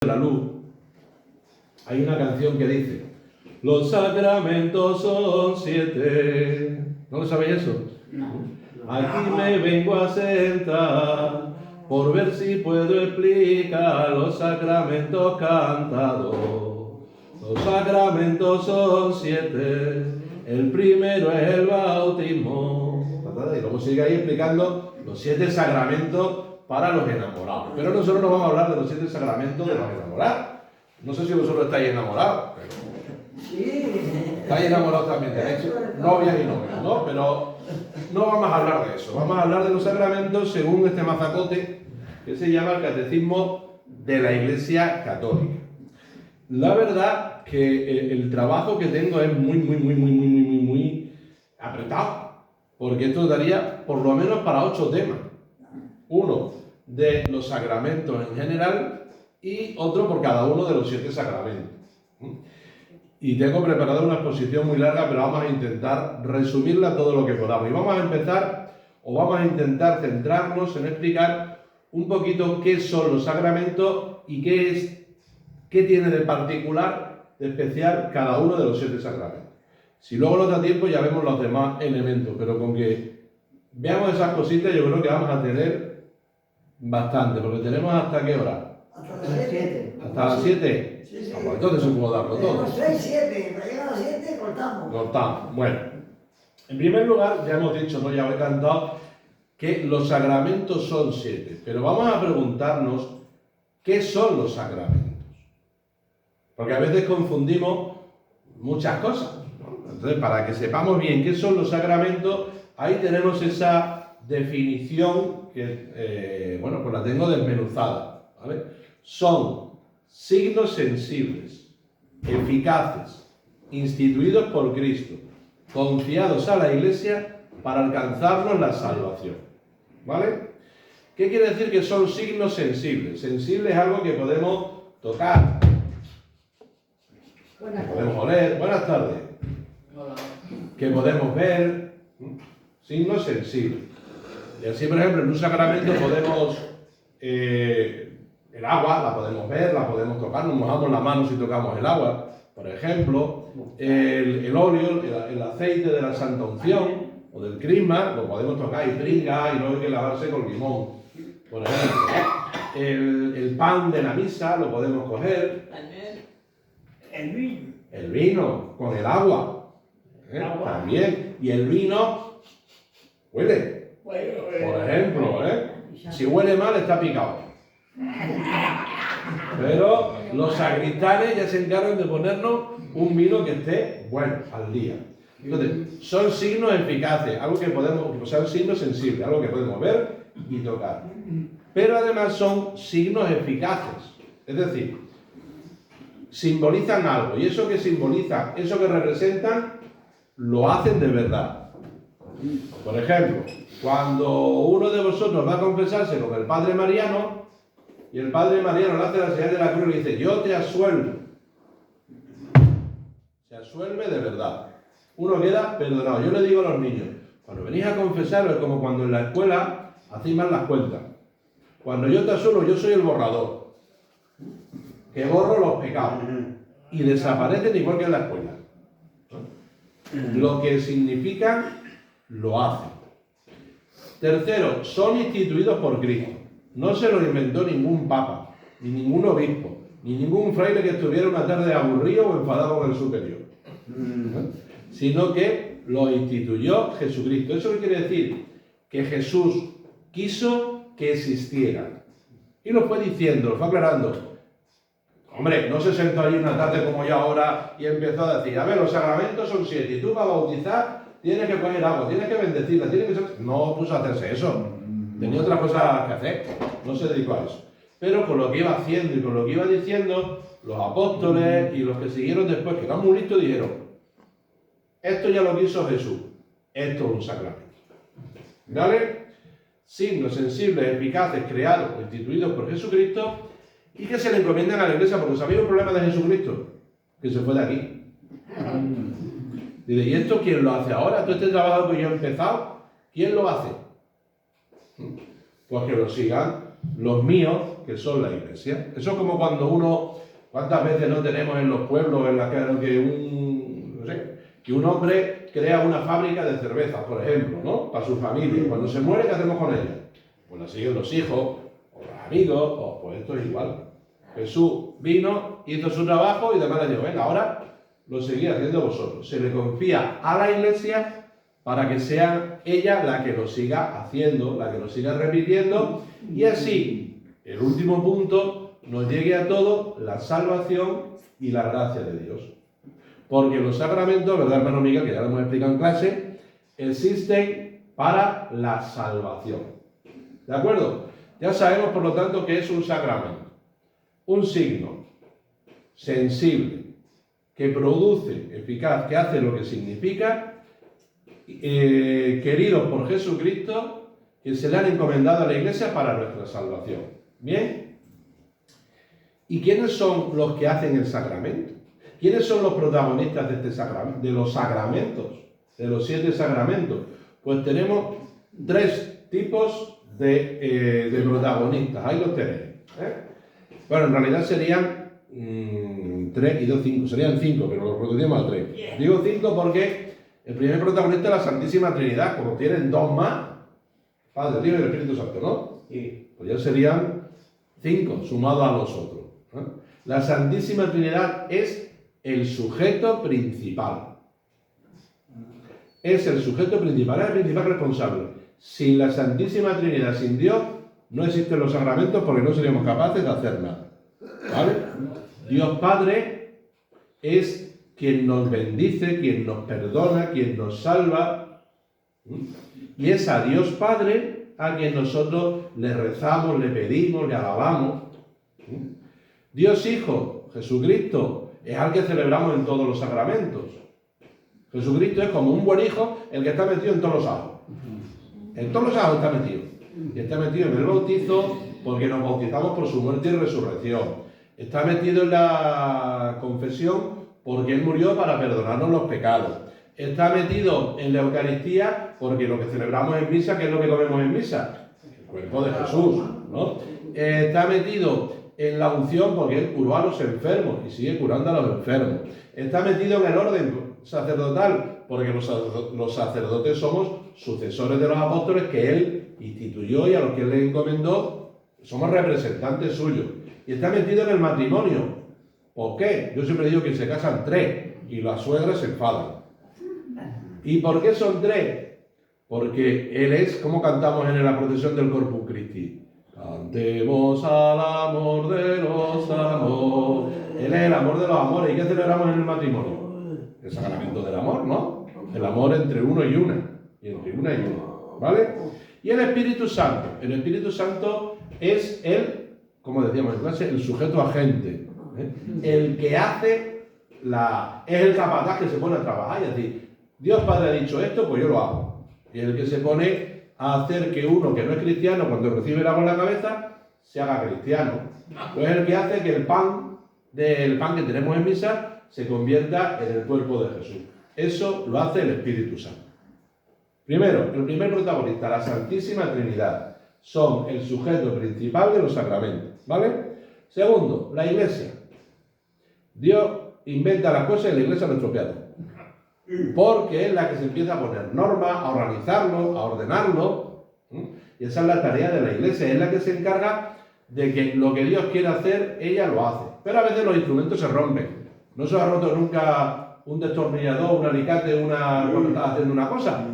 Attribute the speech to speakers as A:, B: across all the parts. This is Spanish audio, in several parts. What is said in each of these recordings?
A: de la luz, hay una canción que dice: los sacramentos son 7. ¿No lo sabéis eso?
B: No.
A: Aquí me vengo a sentar por ver si puedo explicar los sacramentos cantados. Los sacramentos son 7. El primero es el bautismo. Y luego sigue ahí explicando los 7 sacramentos para los enamorados. Pero nosotros no vamos a hablar de los 7 sacramentos de los enamorados. No sé si vosotros estáis enamorados. Estáis enamorados también, tenéis novias y novios, ¿no? Pero no vamos a hablar de eso. Vamos a hablar de los sacramentos según este mazacote que se llama el Catecismo de la Iglesia Católica. La verdad que el trabajo que tengo es muy apretado, porque esto daría por lo menos para 8 temas. Uno de los sacramentos en general y otro por cada uno de los 7 sacramentos. Y tengo preparada una exposición muy larga, pero vamos a intentar resumirla todo lo que podamos. Y vamos a empezar, o vamos a intentar centrarnos en explicar un poquito qué son los sacramentos y qué tiene de particular, de especial, cada uno de los 7 sacramentos. Si luego nos da tiempo ya vemos los demás elementos, pero con que veamos esas cositas yo creo que vamos a tener bastante, porque tenemos ¿hasta qué hora?
B: Hasta las 7.
A: ¿Hasta las 7?
B: Sí, sí.
A: Ah, pues entonces se puede darlo todo.
B: 6, 7. Para llegar a las 7 cortamos.
A: Cortamos. Bueno, en primer lugar, ya hemos dicho, ¿no? Ya os he cantado que los sacramentos son 7, pero vamos a preguntarnos qué son los sacramentos. Porque a veces confundimos muchas cosas, ¿no? Entonces, para que sepamos bien qué son los sacramentos, ahí tenemos esa definición que, bueno, pues la tengo desmenuzada, ¿vale? Son signos sensibles, eficaces, instituidos por Cristo, confiados a la Iglesia para alcanzarnos la salvación, ¿vale? ¿Qué quiere decir que son signos sensibles? Sensible es algo que podemos tocar, que podemos oler. Buenas tardes.
C: Hola.
A: Que podemos ver, signos sensibles. Y así, por ejemplo, en un sacramento podemos, el agua la podemos ver, la podemos tocar, nos mojamos las manos si tocamos el agua, por ejemplo, el óleo, el aceite de la Santa Unción o del crisma, lo podemos tocar y trinca y luego hay que lavarse con limón, por ejemplo. El pan de la misa lo podemos coger,
C: El vino.
A: el vino con el agua, también, y el vino huele, por ejemplo, si huele mal está picado. Pero los sacristanes ya se encargan de ponernos un vino que esté bueno al día. Entonces, son signos eficaces, algo que podemos, son signos sensibles, algo que podemos ver y tocar. Pero además son signos eficaces, es decir, simbolizan algo, y eso que simbolizan, eso que representan, lo hacen de verdad. Por ejemplo, cuando uno de vosotros va a confesarse con el Padre Mariano, y el Padre Mariano le hace la señal de la cruz y le dice: yo te absuelvo. Se absuelve de verdad. Uno queda perdonado. Yo le digo a los niños, cuando venís a confesaros es como cuando en la escuela hacéis mal las cuentas. Cuando yo te absuelvo, yo soy el borrador, que borro los pecados y desaparecen igual que en la escuela. Lo que significa, lo hacen. Tercero, son instituidos por Cristo. No se lo inventó ningún papa, ni ningún obispo, ni ningún fraile que estuviera una tarde aburrido o enfadado con el superior, sino que lo instituyó Jesucristo. ¿Eso qué quiere decir? Que Jesús quiso que existieran. Y lo fue diciendo, lo fue aclarando. Hombre, no se sentó allí una tarde como yo ahora y empezó a decir: a ver, los sacramentos son 7 y tú para bautizar tienes que coger agua, tienes que bendecirla, tienes que... No puso a hacerse eso. Tenía otras cosas que hacer, no se dedicó a eso. Pero con lo que iba haciendo y con lo que iba diciendo, los apóstoles y los que siguieron después, que eran muy listos, dijeron: esto ya lo quiso Jesús, esto es un sacramento. ¿Vale? Signos sensibles, eficaces, creados, instituidos por Jesucristo y que se le encomiendan a la Iglesia, porque ¿sabéis un problema de Jesucristo? Que se fue de aquí. Dice: ¿y esto quién lo hace ahora? ¿Todo este trabajo que yo he empezado, quién lo hace? Pues que lo sigan los míos, que son la iglesia. Eso es como cuando uno, ¿cuántas veces no tenemos en los pueblos en la que un hombre crea una fábrica de cerveza, por ejemplo, ¿no? Para su familia. Cuando se muere, ¿qué hacemos con ella? Pues la siguen los hijos, o los amigos, o pues esto es igual. Jesús vino, hizo su trabajo y demás le dijo, venga, ahora lo seguís haciendo vosotros. Se le confía a la iglesia para que sea ella la que lo siga haciendo, la que lo siga repitiendo, y así, el último punto, nos llegue a todos la salvación y la gracia de Dios. Porque los sacramentos, ¿verdad, hermano Miguel? Que ya lo hemos explicado en clase, existen para la salvación. ¿De acuerdo? Ya sabemos, por lo tanto, que es un sacramento. Un signo sensible, que produce, eficaz, que hace lo que significa, queridos por Jesucristo, que se le han encomendado a la Iglesia para nuestra salvación. ¿Bien? ¿Y quiénes son los que hacen el sacramento? ¿Quiénes son los protagonistas de este sacramento, de los sacramentos, de los 7 sacramentos? Pues tenemos 3 tipos de protagonistas. Ahí los tenéis. Bueno, en realidad serían 3 y 2, 5. Serían 5, pero los reducimos a 3. Digo 5 porque el primer protagonista es la Santísima Trinidad. Como tienen 2 más, Padre, el Hijo y el Espíritu Santo, ¿no? Pues ya serían 5 sumados a los otros. La Santísima Trinidad es el sujeto principal. Es el sujeto principal, es el principal responsable. Sin la Santísima Trinidad, sin Dios, no existen los sacramentos porque no seríamos capaces de hacer nada. ¿Vale? Dios Padre es quien nos bendice, quien nos perdona, quien nos salva. Y es a Dios Padre a quien nosotros le rezamos, le pedimos, le alabamos. Dios Hijo, Jesucristo, es al que celebramos en todos los sacramentos. Jesucristo es como un buen hijo, el que está metido en todos los ajos. En todos los ajos está metido. Y está metido en el bautizo porque nos bautizamos por su muerte y resurrección. Está metido en la confesión porque Él murió para perdonarnos los pecados. Está metido en la Eucaristía porque lo que celebramos en misa, ¿qué es lo que comemos en misa? El cuerpo de Jesús, ¿no? Está metido en la unción porque Él curó a los enfermos y sigue curando a los enfermos. Está metido en el orden sacerdotal porque los sacerdotes somos sucesores de los apóstoles que Él instituyó y a los que Él le encomendó, somos representantes suyos. Y está metido en el matrimonio. ¿Por qué? Yo siempre digo que se casan 3 y las suegras se enfadan. ¿Y por qué son 3? Porque Él es, como cantamos en la procesión del Corpus Christi, cantemos al amor de los amores. Él es el amor de los amores. ¿Y qué celebramos en el matrimonio? El sacramento del amor, ¿no? El amor entre uno y una. Y entre una y uno. ¿Vale? Y el Espíritu Santo. El Espíritu Santo es el, como decíamos en clase, el sujeto agente. El que hace es el capataz que se pone a trabajar. Es decir, Dios Padre ha dicho esto, pues yo lo hago. Y el que se pone a hacer que uno que no es cristiano, cuando recibe el agua en la cabeza, se haga cristiano. Pues es el que hace que el pan que tenemos en misa se convierta en el cuerpo de Jesús. Eso lo hace el Espíritu Santo. Primero, el primer protagonista, la Santísima Trinidad, son el sujeto principal de los sacramentos, ¿vale? Segundo, la Iglesia. Dios inventa las cosas y la Iglesia lo estropea todo. Porque es la que se empieza a poner normas, a organizarlo, a ordenarlo. Y esa es la tarea de la Iglesia, es la que se encarga de que lo que Dios quiere hacer, ella lo hace. Pero a veces los instrumentos se rompen. No se ha roto nunca un destornillador, un alicate, cuando estás haciendo una cosa,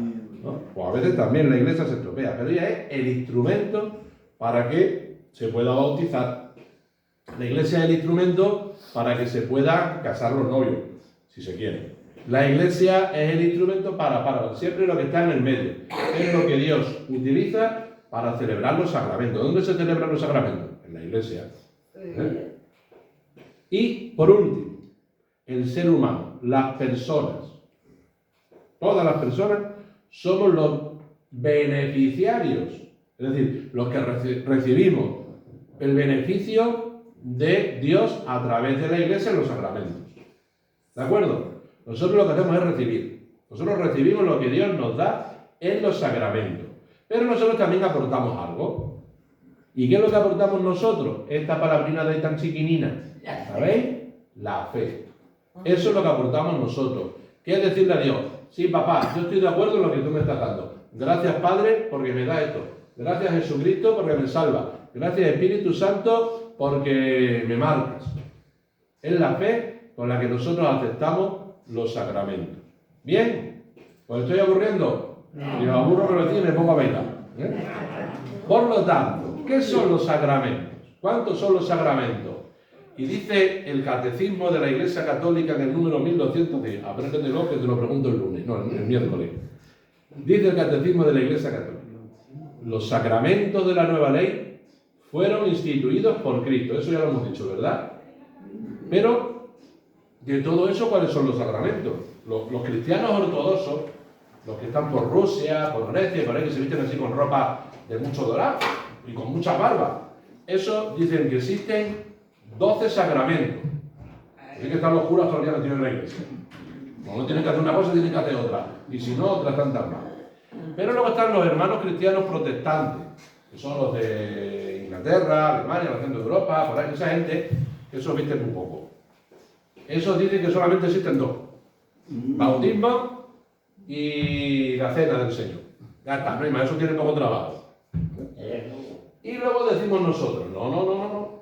A: ¿no? Pues a veces también la Iglesia se estropea, pero ella es el instrumento para que se pueda bautizar. La Iglesia es el instrumento para que se puedan casar los novios, si se quiere. La Iglesia es el instrumento para siempre lo que está en el medio. Es lo que Dios utiliza para celebrar los sacramentos. ¿Dónde se celebran los sacramentos? En la Iglesia. Y, por último, el ser humano, las personas. Todas las personas somos los beneficiarios. Es decir, los que recibimos el beneficio de Dios a través de la Iglesia en los sacramentos. ¿De acuerdo? Nosotros lo que hacemos es recibir. Nosotros recibimos lo que Dios nos da en los sacramentos. Pero nosotros también aportamos algo. ¿Y qué es lo que aportamos nosotros? Esta palabrina de tan chiquinina, ¿sabéis? La fe. Eso es lo que aportamos nosotros. ¿Qué es decirle a Dios? Sí, papá, yo estoy de acuerdo en lo que tú me estás dando. Gracias, Padre, porque me da esto. Gracias, Jesucristo, porque me salva. Gracias, Espíritu Santo, porque me marcas. Es la fe con la que nosotros aceptamos los sacramentos. ¿Bien? ¿Os estoy aburriendo? Y os aburro, pero decir, me pongo a bailar. Por lo tanto, ¿qué son los sacramentos? ¿Cuántos son los sacramentos? Y dice el Catecismo de la Iglesia Católica en el número 1210. Apréndetelo que te lo pregunto el lunes, no, el miércoles. Dice el Catecismo de la Iglesia Católica: los sacramentos de la nueva ley fueron instituidos por Cristo. Eso ya lo hemos dicho, ¿verdad? Pero, de todo eso, ¿cuáles son los sacramentos? Los cristianos ortodoxos, los que están por Rusia, por Grecia, por ahí que se visten así con ropa de mucho dorado y con mucha barba, esos dicen que existen 12 sacramentos. Así que están los curas todo el día metidos en la iglesia. Como no tienen que hacer una cosa, tienen que hacer otra. Y si no, otras tantas más. Pero luego están los hermanos cristianos protestantes, que son los de Inglaterra, Alemania, el centro de Europa, por ahí, esa gente, que esos visten un poco. Esos dicen que solamente existen dos: bautismo y la cena del Señor. Ya está, no hay más, eso tiene poco trabajo. Y luego decimos nosotros, no.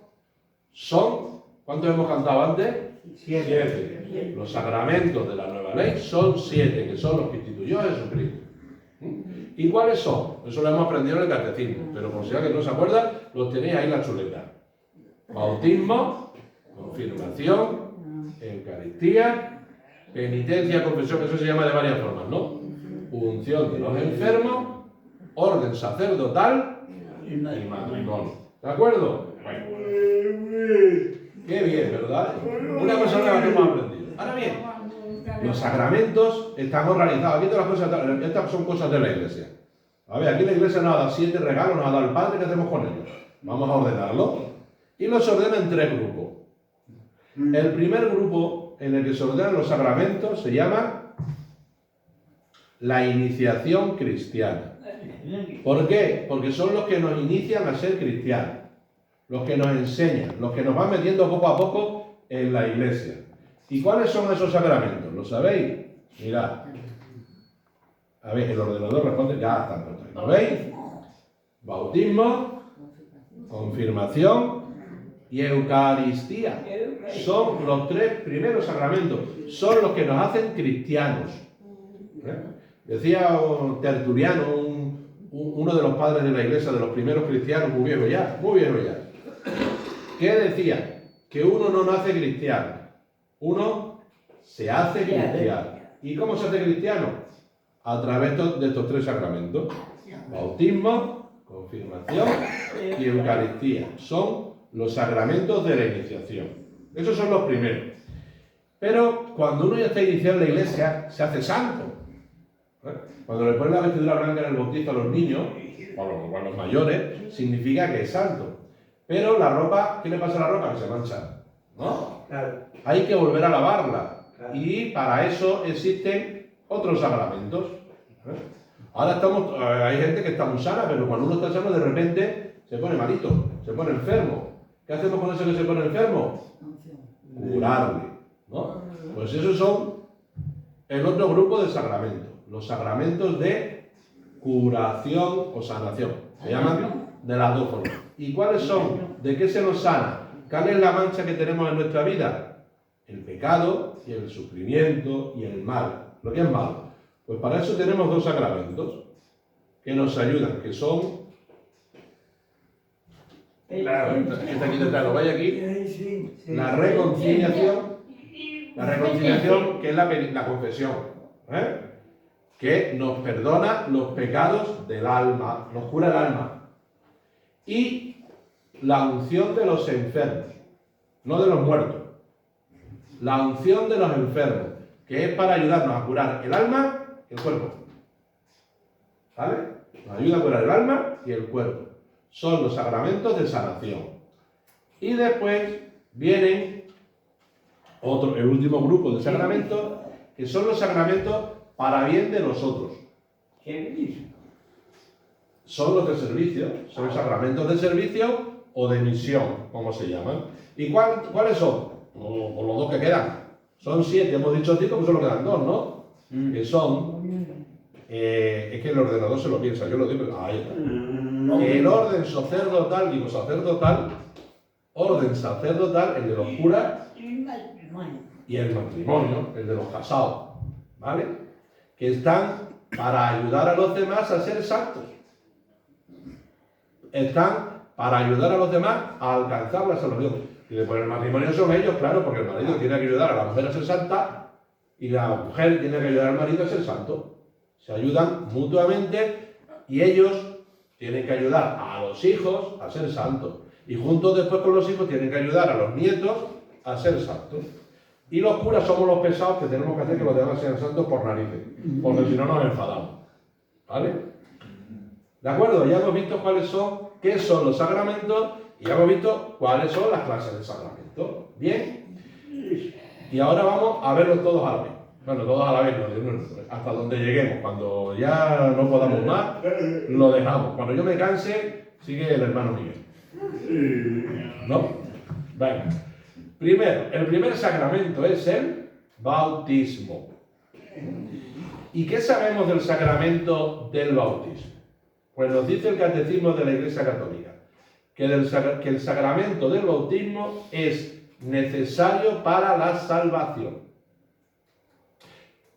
A: Son, ¿cuántos hemos cantado antes? 7. Los sacramentos de la nueva ley son 7, que son los que instituyó Jesucristo. ¿Y cuáles son? Eso lo hemos aprendido en el catecismo, pero por si alguien no se acuerda, los tenéis ahí en la chuleta. Bautismo, confirmación, Eucaristía, penitencia, confesión, eso se llama de varias formas, ¿no? Unción de los enfermos, orden sacerdotal y matrimonio. ¿De acuerdo? Bueno. Qué bien, ¿verdad? Una cosa nueva que hemos aprendido. Ahora bien, los sacramentos están organizados. Aquí todas las cosas, estas son cosas de la iglesia. A ver, aquí la iglesia nos ha dado 7 regalos, nos ha dado el Padre, ¿qué hacemos con ellos? Vamos a ordenarlos. Y los ordena en 3 grupos. El primer grupo en el que se ordenan los sacramentos se llama la iniciación cristiana. ¿Por qué? Porque son los que nos inician a ser cristianos, los que nos enseñan, los que nos van metiendo poco a poco en la iglesia. ¿Y cuáles son esos sacramentos? ¿Lo sabéis? Mirad. A ver, el ordenador responde, ya están puestos. ¿Lo veis? Bautismo, confirmación y Eucaristía. Son los 3 primeros sacramentos. Son los que nos hacen cristianos. Decía Tertuliano, uno de los padres de la iglesia, de los primeros cristianos, muy viejo ya, que decía que uno no nace cristiano, uno se hace cristiano. ¿Y cómo se hace cristiano? A través de estos 3 sacramentos: bautismo, confirmación y Eucaristía. Son los sacramentos de la iniciación. Esos son los primeros. Pero cuando uno ya está iniciado en la iglesia, se hace santo. Cuando le ponen la vestidura blanca en el bautizo a los niños, o a los mayores, significa que es santo. Pero la ropa, ¿qué le pasa a la ropa? Que se mancha, ¿no?
B: Claro.
A: Hay que volver a lavarla. Y para eso existen otros sacramentos. Ahora hay gente que está muy sana, pero cuando uno está sano, de repente se pone malito, se pone enfermo. ¿Qué hacemos con ese que se pone enfermo? Curarle, ¿no? Pues esos son el otro grupo de sacramentos. Los sacramentos de curación o sanación. Se llaman de las 2 formas. ¿Y cuáles son? ¿De qué se nos sana? ¿Cuál es la mancha que tenemos en nuestra vida? El pecado y el sufrimiento y el mal. Lo que es malo. Pues para eso tenemos 2 sacramentos que nos ayudan, que son... Claro, está aquí detrás, lo veis aquí. La reconciliación. La reconciliación, que es la confesión. Que nos perdona los pecados del alma, nos cura el alma. Y la unción de los enfermos, no de los muertos. La unción de los enfermos, que es para ayudarnos a curar el alma y el cuerpo. ¿Vale? Nos ayuda a curar el alma y el cuerpo. Son los sacramentos de sanación. Y después vienen el último grupo de sacramentos, que son los sacramentos para bien de los otros. son los de servicio, son sacramentos de servicio o de misión, como se llaman. ¿Y cuáles son? O los dos que quedan. Son 7, hemos dicho 5, pues solo quedan 2, ¿no? Que son, es que el ordenador se lo piensa, yo lo digo, ahí está. El orden sacerdotal, digo sacerdotal, orden sacerdotal, el de los curas, y el matrimonio, el de los casados, ¿vale? Que están para ayudar a los demás a ser santos. Están para ayudar a los demás a alcanzar la salvación. Y después el matrimonio son ellos, claro, porque el marido tiene que ayudar a la mujer a ser santa y la mujer tiene que ayudar al marido a ser santo. Se ayudan mutuamente y ellos tienen que ayudar a los hijos a ser santos. Y juntos después con los hijos tienen que ayudar a los nietos a ser santos. Y los curas somos los pesados que tenemos que hacer que los demás sean santos por narices, porque si no nos enfadamos. ¿Vale? ¿De acuerdo? Ya hemos visto qué son los sacramentos y ya hemos visto cuáles son las clases de sacramentos. ¿Bien? Y ahora vamos a verlos todos a la vez. Bueno, todos a la vez, hasta donde lleguemos. Cuando ya no podamos más, lo dejamos. Cuando yo me canse, sigue el hermano Miguel. ¿No? Venga. Primero, el primer sacramento es el bautismo. ¿Y qué sabemos del sacramento del bautismo? Pues nos dice el Catecismo de la Iglesia Católica que el sacramento del bautismo es necesario para la salvación.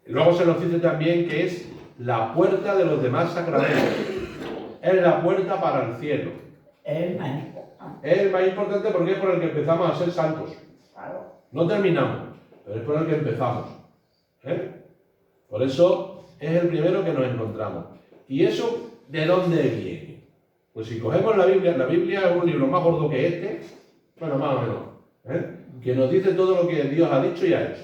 A: Luego se nos dice también que es la puerta de los demás sacramentos. Es la puerta para el cielo.
B: Es
A: Es el más importante porque es por el que empezamos a ser santos. No terminamos, pero es por el que empezamos. Por eso es el primero que nos encontramos. ¿Y eso de dónde viene? Pues si cogemos la Biblia es un libro más gordo que este, bueno, más o menos, que nos dice todo lo que Dios ha dicho y ha hecho.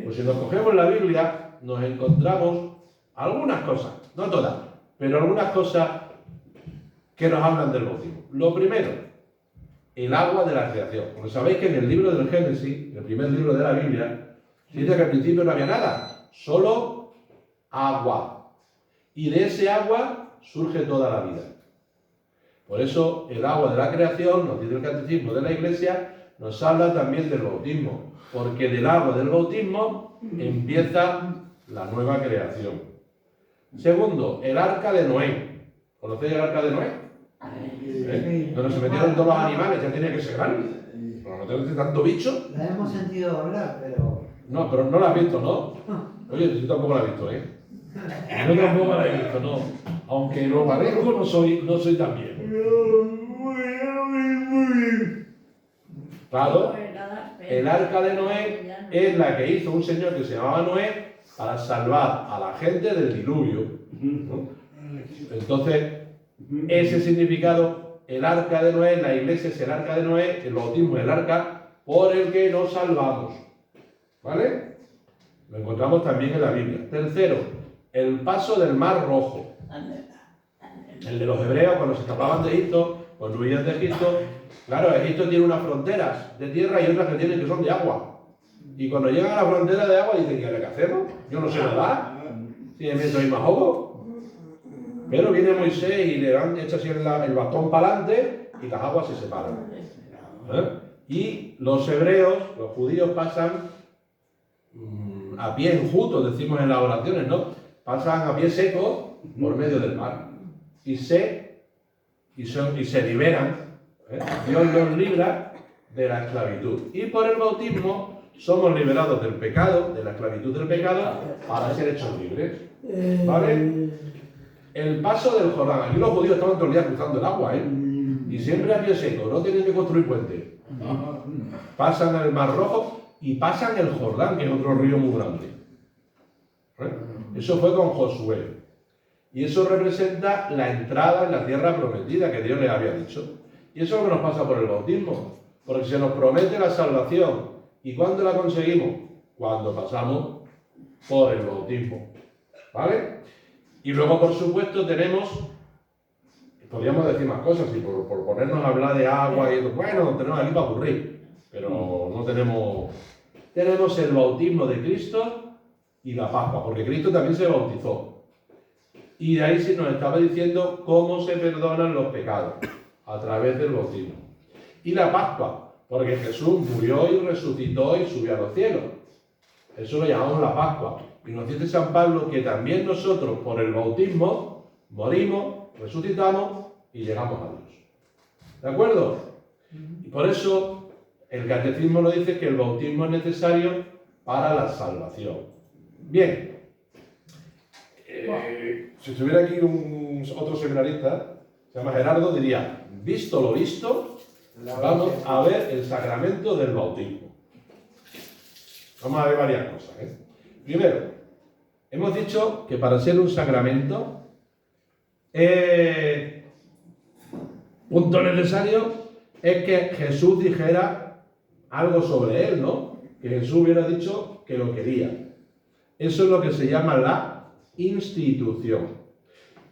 A: Pues si nos cogemos la Biblia, nos encontramos algunas cosas, no todas, pero algunas cosas que nos hablan del bautismo. Lo primero, el agua de la creación. Porque sabéis que en el libro del Génesis, el primer libro de la Biblia, dice que al principio no había nada, solo agua. Y de ese agua surge toda la vida. Por eso el agua de la creación, nos dice el Catecismo de la Iglesia, nos habla también del bautismo. Porque del agua del bautismo empieza la nueva creación. Segundo, el arca de Noé. ¿Conocéis el arca de Noé? Donde se metieron todos los animales, ya tenía que ser grande. Pero no tenés tanto bicho.
B: La hemos sentido hablar, pero...
A: No, pero no la has visto, ¿no? Oye, yo tampoco la he visto, ¿eh? Yo tampoco la he visto, no. Aunque lo parezco, no soy tan bien. Claro, el arca de Noé es la que hizo un señor que se llamaba Noé para salvar a la gente del diluvio, ¿no? Entonces, ese significado, el arca de Noé, la iglesia es el arca de Noé, el bautismo es el arca por el que nos salvamos. ¿Vale? Lo encontramos también en la Biblia. Tercero, el paso del Mar Rojo. El de los hebreos cuando se escapaban de Egipto, cuando huían de Egipto. Claro, Egipto tiene unas fronteras de tierra y otras que son de agua. Y cuando llegan a la frontera de agua dicen, ¿qué hacemos? Yo no sé nadar. Si me meto ahí más ahogo. Pero viene Moisés y le echa así el bastón para adelante y las aguas se separan. Y los hebreos, los judíos, pasan a pie enjuto, decimos en las oraciones, ¿no? Pasan a pie seco por medio del mar. Y se liberan. Dios los libra de la esclavitud. Y por el bautismo somos liberados del pecado, de la esclavitud del pecado, para ser hechos libres. ¿Vale? El paso del Jordán. Aquí los judíos estaban todo el día cruzando el agua, y siempre a pie seco, no tienen que construir puentes. Pasan el Mar Rojo y pasan el Jordán, que es otro río muy grande. Eso fue con Josué. Y eso representa la entrada en la tierra prometida que Dios les había dicho. Y eso es lo que nos pasa por el bautismo. Porque se nos promete la salvación. ¿Y cuándo la conseguimos? Cuando pasamos por el bautismo. ¿Vale? Y luego, por supuesto, podríamos decir más cosas, y por ponernos a hablar de agua y bueno, tenemos aquí para aburrir. Pero no tenemos el bautismo de Cristo y la Pascua, porque Cristo también se bautizó. Y de ahí sí nos estaba diciendo cómo se perdonan los pecados, a través del bautismo. Y la Pascua, porque Jesús murió y resucitó y subió a los cielos. Eso lo llamamos la Pascua. Y nos dice San Pablo que también nosotros, por el bautismo, morimos, resucitamos y llegamos a Dios. ¿De acuerdo? Y por eso el catecismo nos dice que el bautismo es necesario para la salvación. Bien. Si estuviera aquí otro seminarista, se llama Gerardo, diría, visto lo visto, vamos a ver el sacramento del bautismo. Vamos a ver varias cosas. Primero, hemos dicho que para ser un sacramento, punto necesario es que Jesús dijera algo sobre él, ¿no? Que Jesús hubiera dicho que lo quería. Eso es lo que se llama la institución.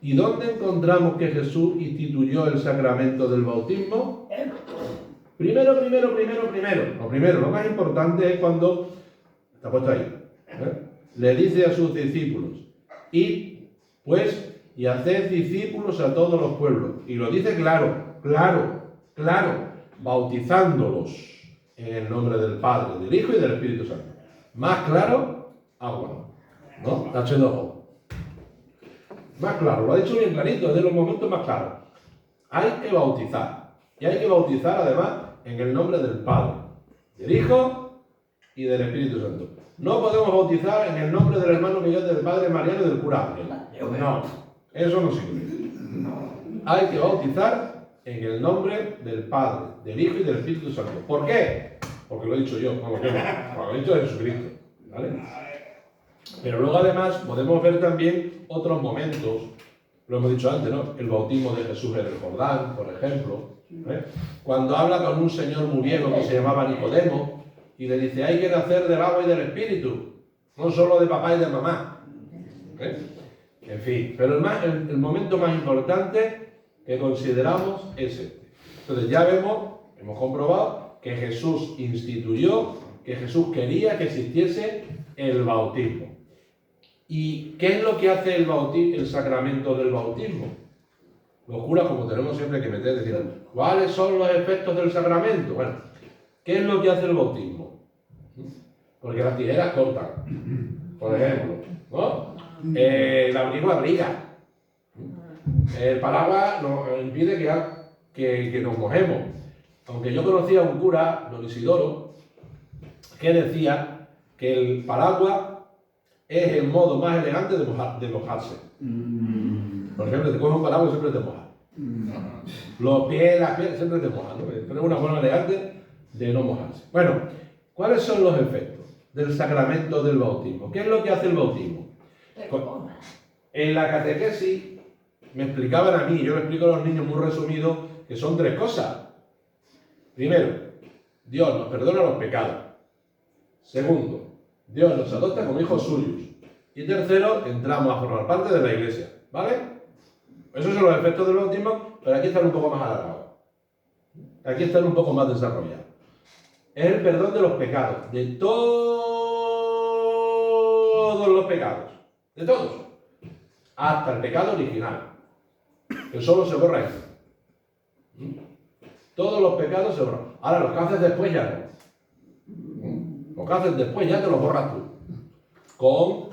A: ¿Y dónde encontramos que Jesús instituyó el sacramento del bautismo? Primero. Lo primero, lo más importante es cuando, está puesto ahí, le dice a sus discípulos, id, pues, y haced discípulos a todos los pueblos. Y lo dice claro, bautizándolos en el nombre del Padre, del Hijo y del Espíritu Santo. Más claro, agua, ¿no? H2O. Más claro, lo ha dicho bien clarito, es de los momentos más claros. Hay que bautizar. Y hay que bautizar además en el nombre del Padre, del Hijo y del Espíritu Santo. No podemos bautizar en el nombre del hermano Miguel, del Padre Mariano y del cura Ángel. No, eso no sirve. Hay que bautizar en el nombre del Padre, del Hijo y del Espíritu Santo. ¿Por qué? Porque lo he dicho yo, porque lo he dicho Jesucristo. ¿Vale? Pero luego además podemos ver también otros momentos, lo hemos dicho antes, ¿no? El bautismo de Jesús en el Jordán, por ejemplo. Cuando habla con un señor muriendo que se llamaba Nicodemo y le dice, hay que nacer del agua y del Espíritu, no solo de papá y de mamá. En fin, pero el momento más importante que consideramos es este. Entonces ya hemos comprobado que Jesús instituyó, que Jesús quería que existiese el bautismo. ¿Y qué es lo que hace el sacramento del bautismo? Los curas, como tenemos siempre que meter, decir, ¿cuáles son los efectos del sacramento? Bueno, ¿qué es lo que hace el bautismo? Porque las tijeras cortan, por ejemplo, ¿no? El abrigo abriga. El paraguas nos impide que nos mojemos. Aunque yo conocía a un cura, don Isidoro, que decía que el paraguas es el modo más elegante de mojarse. Por ejemplo, te coges un paraguas y siempre te mojas. Los pies, las piernas siempre te mojan, ¿no? Pero es una forma elegante de no mojarse. Bueno, ¿cuáles son los efectos del sacramento del bautismo? ¿Qué es lo que hace el bautismo? En la catequesis me explicaban a mí, yo le explico a los niños muy resumido, que son tres cosas. Primero, Dios nos perdona los pecados. Segundo, Dios nos adopta como hijos suyos. Y tercero, entramos a formar parte de la Iglesia. ¿Vale? Esos son los efectos del bautismo, pero aquí están un poco más alargados. Aquí están un poco más desarrollados. Es el perdón de los pecados, de todos los pecados. De todos. Hasta el pecado original, que solo se borra eso. Todos los pecados se borran. Ahora, los que haces después ya no. Los que haces después ya te los borras tú. Con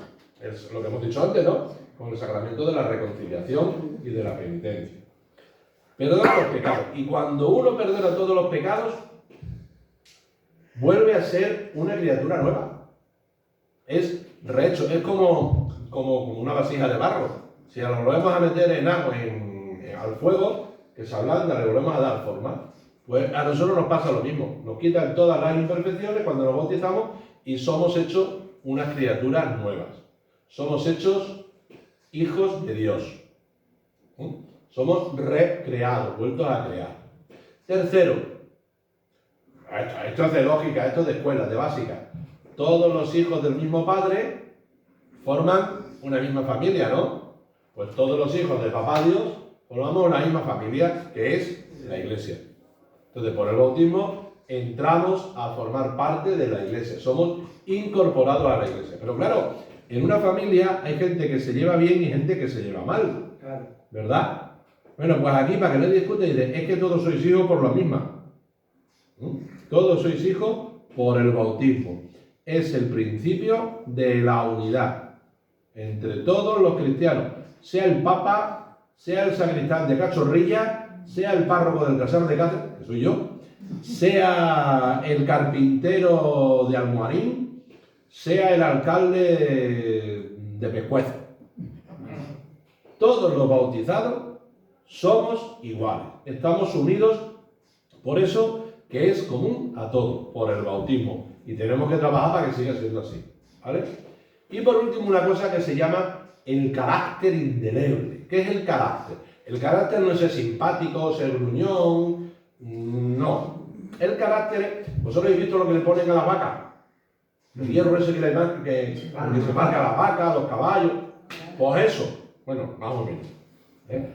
A: lo que hemos dicho antes, ¿no? Con el sacramento de la reconciliación y de la penitencia. Perdona los pecados. Y cuando uno perdona todos los pecados, vuelve a ser una criatura nueva. Es rehecho, es como una vasija de barro. Si lo volvemos a meter en agua, al fuego, que se ablanda, le volvemos a dar forma, pues a nosotros nos pasa lo mismo. Nos quitan todas las imperfecciones cuando nos bautizamos y somos hechos unas criaturas nuevas. Somos hechos hijos de Dios. Somos recreados, vueltos a crear. Tercero, esto es de lógica, esto es de escuela, de básica. Todos los hijos del mismo padre forman una misma familia, ¿no? Pues todos los hijos de papá Dios formamos una misma familia, que es la Iglesia. Entonces, por el bautismo entramos a formar parte de la Iglesia. Somos incorporados a la Iglesia. Pero claro, En una familia hay gente que se lleva bien y gente que se lleva mal,
B: Claro.
A: ¿verdad? Bueno, pues aquí para que no discute, dice, es que todos sois hijos por la misma. Todos sois hijos por el bautismo. Es el principio de la unidad entre todos los cristianos, sea el Papa, sea el sacristán de Cachorrilla, sea el párroco del Casar de Cáceres, que soy yo, sea el carpintero de Almoharín, sea el alcalde de Pescuezo. Todos los bautizados somos iguales, estamos unidos, por eso que es común a todos, por el bautismo, y tenemos que trabajar para que siga siendo así, ¿vale? Y por último, una cosa que se llama el carácter indeleble. ¿Qué es el carácter? El carácter no es ser simpático, ser gruñón, no. El carácter, vosotros habéis visto lo que le ponen a las vacas, el hierro ese que le que se marca a las vacas, a los caballos, pues eso, bueno, más o menos, ¿eh?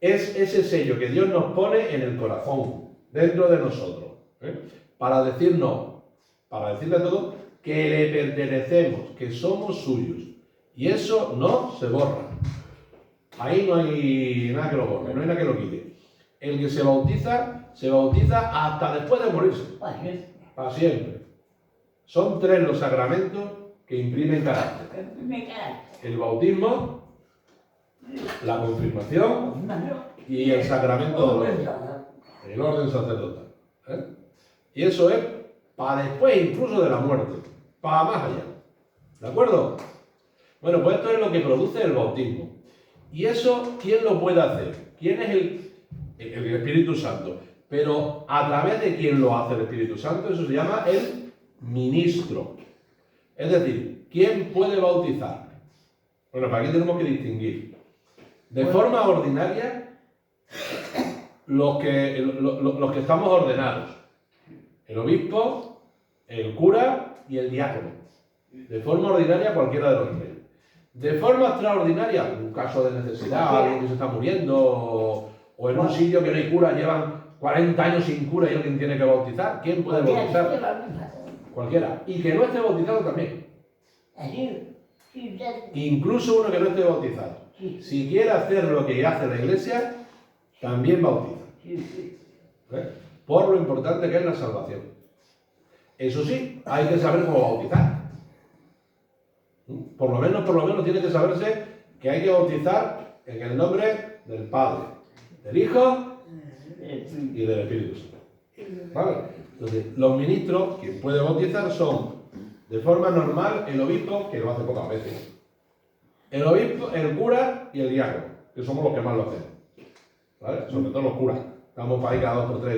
A: Es ese sello que Dios nos pone en el corazón, dentro de nosotros, ¿eh? Para decirnos, para decirle a todos que le pertenecemos, que somos suyos. Y eso no se borra. Ahí no hay nada que lo borre, no hay nada que lo quite. El que se bautiza hasta después de morirse. Para siempre. Son 3 los sacramentos que imprimen carácter. El bautismo, la confirmación y el sacramento del orden. El orden sacerdotal. ¿Eh? Y eso es para después incluso de la muerte. Para más allá. ¿De acuerdo? Bueno, pues esto es lo que produce el bautismo. ¿Y eso quién lo puede hacer? ¿Quién es el Espíritu Santo? Pero a través de quién lo hace el Espíritu Santo, eso se llama el ministro. Es decir, ¿quién puede bautizar? Bueno, para aquí tenemos que distinguir. De forma ordinaria, los que estamos ordenados. El obispo, el cura y el diácono. De forma ordinaria, cualquiera de los 3. De forma extraordinaria, en un caso de necesidad, alguien que se está muriendo, o en un sitio que no hay cura, llevan 40 años sin cura y alguien tiene que bautizar, ¿quién puede bautizar? Cualquiera. Y que no esté bautizado también. Incluso uno que no esté bautizado. Si quiere hacer lo que hace la Iglesia, también bautiza. ¿Eh? Por lo importante que es la salvación. Eso sí, hay que saber cómo bautizar. Por lo menos tiene que saberse que hay que bautizar en el nombre del Padre, del Hijo y del Espíritu Santo. ¿Vale? Entonces, los ministros, quien puede bautizar son, de forma normal, el obispo, que lo hace pocas veces, el obispo, el cura y el diácono, que somos los que más lo hacemos. ¿Vale? Sobre todo los curas. Estamos para ahí cada 2 por 3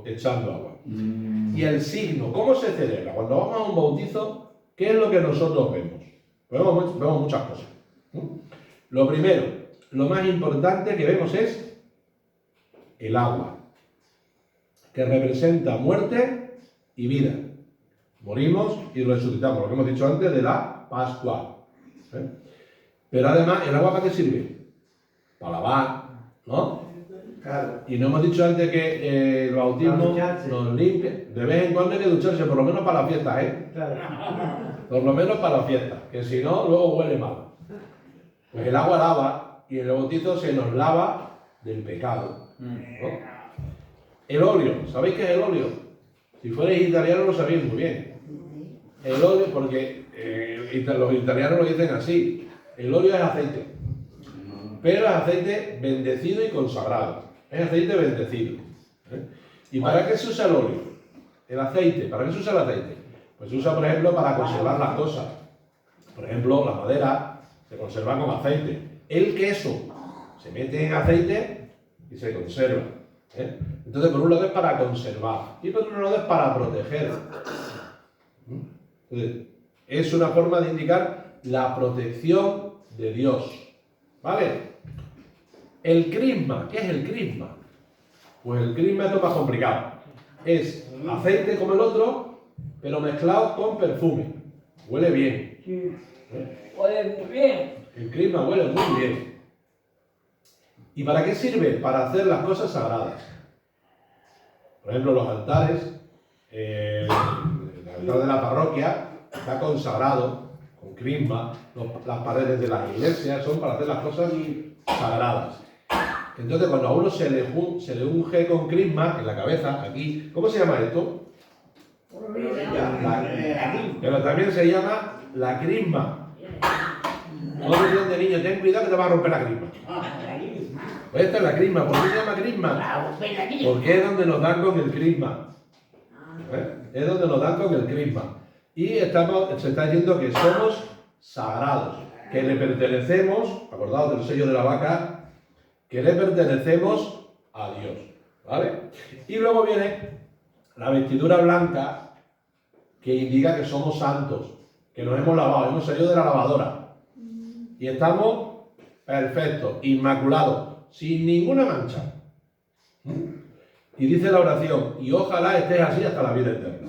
A: echando agua. Y el signo, ¿cómo se celebra? Cuando vamos a un bautizo, ¿qué es lo que nosotros vemos? Vemos muchas cosas. Lo primero, lo más importante que vemos es el agua, que representa muerte y vida. Morimos y resucitamos, lo que hemos dicho antes de la Pascua. Pero además, ¿el agua para qué sirve? Para lavar, ¿no?
B: Claro.
A: Y no hemos dicho antes que el bautismo nos limpia. De vez en cuando hay que ducharse, por lo menos para las fiestas, ¿eh?
B: Claro.
A: Por lo menos para las fiestas, que si no, luego huele mal. Pues el agua lava y en el bautizo se nos lava del pecado, ¿no? El óleo, ¿sabéis qué es el óleo? Si fuerais italianos lo sabéis muy bien. El óleo, porque los italianos lo dicen así, el óleo es aceite, pero es aceite bendecido y consagrado, es aceite bendecido. ¿Y para qué se usa el óleo? El aceite, ¿para qué se usa el aceite? Pues se usa, por ejemplo, para conservar las cosas. Por ejemplo, la madera se conserva con aceite. El queso se mete en aceite y se conserva. Entonces, por un lado es para conservar y por otro lado es para proteger. Entonces, es una forma de indicar la protección de Dios. ¿Vale? El crisma, ¿qué es el crisma? Pues el crisma es lo más complicado. Es aceite como el otro, pero mezclado con perfume. Huele bien.
C: Huele muy bien.
A: El crisma huele muy bien. ¿Y para qué sirve? Para hacer las cosas sagradas. Por ejemplo, los altares, el altar de la parroquia está consagrado con crisma, las paredes de las iglesias son para hacer las cosas sagradas. Entonces, cuando a uno se le unge con crisma en la cabeza, aquí, ¿cómo se llama esto? Pero también se llama la crisma. No te digan de niño, ten cuidado que te va a romper la crisma. Pues esta es la crisma. ¿Por qué se llama crisma? Porque es donde nos dan con el crisma. Es donde nos dan con el crisma. Y se está diciendo que somos sagrados, que le pertenecemos, acordaos del sello de la vaca, que le pertenecemos a Dios. ¿Vale? Y luego viene la vestidura blanca, que indica que somos santos, que nos hemos lavado, hemos salido de la lavadora. Y estamos perfectos, inmaculados, sin ninguna mancha. Y dice la oración, y ojalá estés así hasta la vida eterna.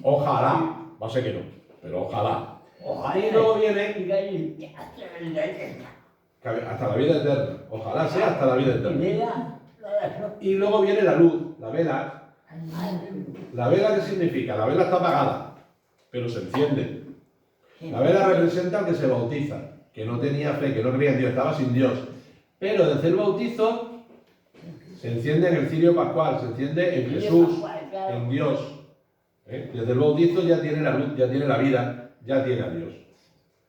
A: Ojalá, va a ser que no, pero ojalá. Y luego viene hasta la vida eterna. Ojalá sea hasta la vida eterna. Y luego viene la luz, la vela. ¿La vela qué significa? La vela está apagada, pero se enciende. La vela representa al que se bautiza, que no tenía fe, que no creía en Dios, estaba sin Dios. Pero desde el bautizo se enciende en el cirio pascual, se enciende en Jesús, en Dios. Desde el bautizo ya tiene la luz, ya tiene la vida, ya tiene a Dios.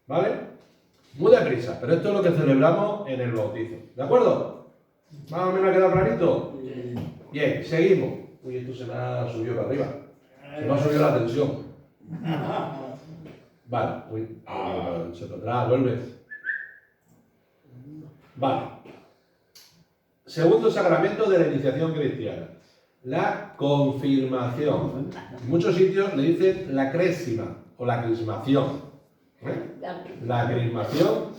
A: ¿Vale? Muy deprisa, pero esto es lo que celebramos en el bautizo. ¿De acuerdo? ¿Más o menos ha quedado clarito? Bien, seguimos. Uy, esto se me ha subido para arriba. Se me ha subido la tensión. Vale, uy, se pondrá, vuelve. Vale. Segundo sacramento de la iniciación cristiana. La confirmación. En muchos sitios le dicen la cresima o la crismación. La crismación,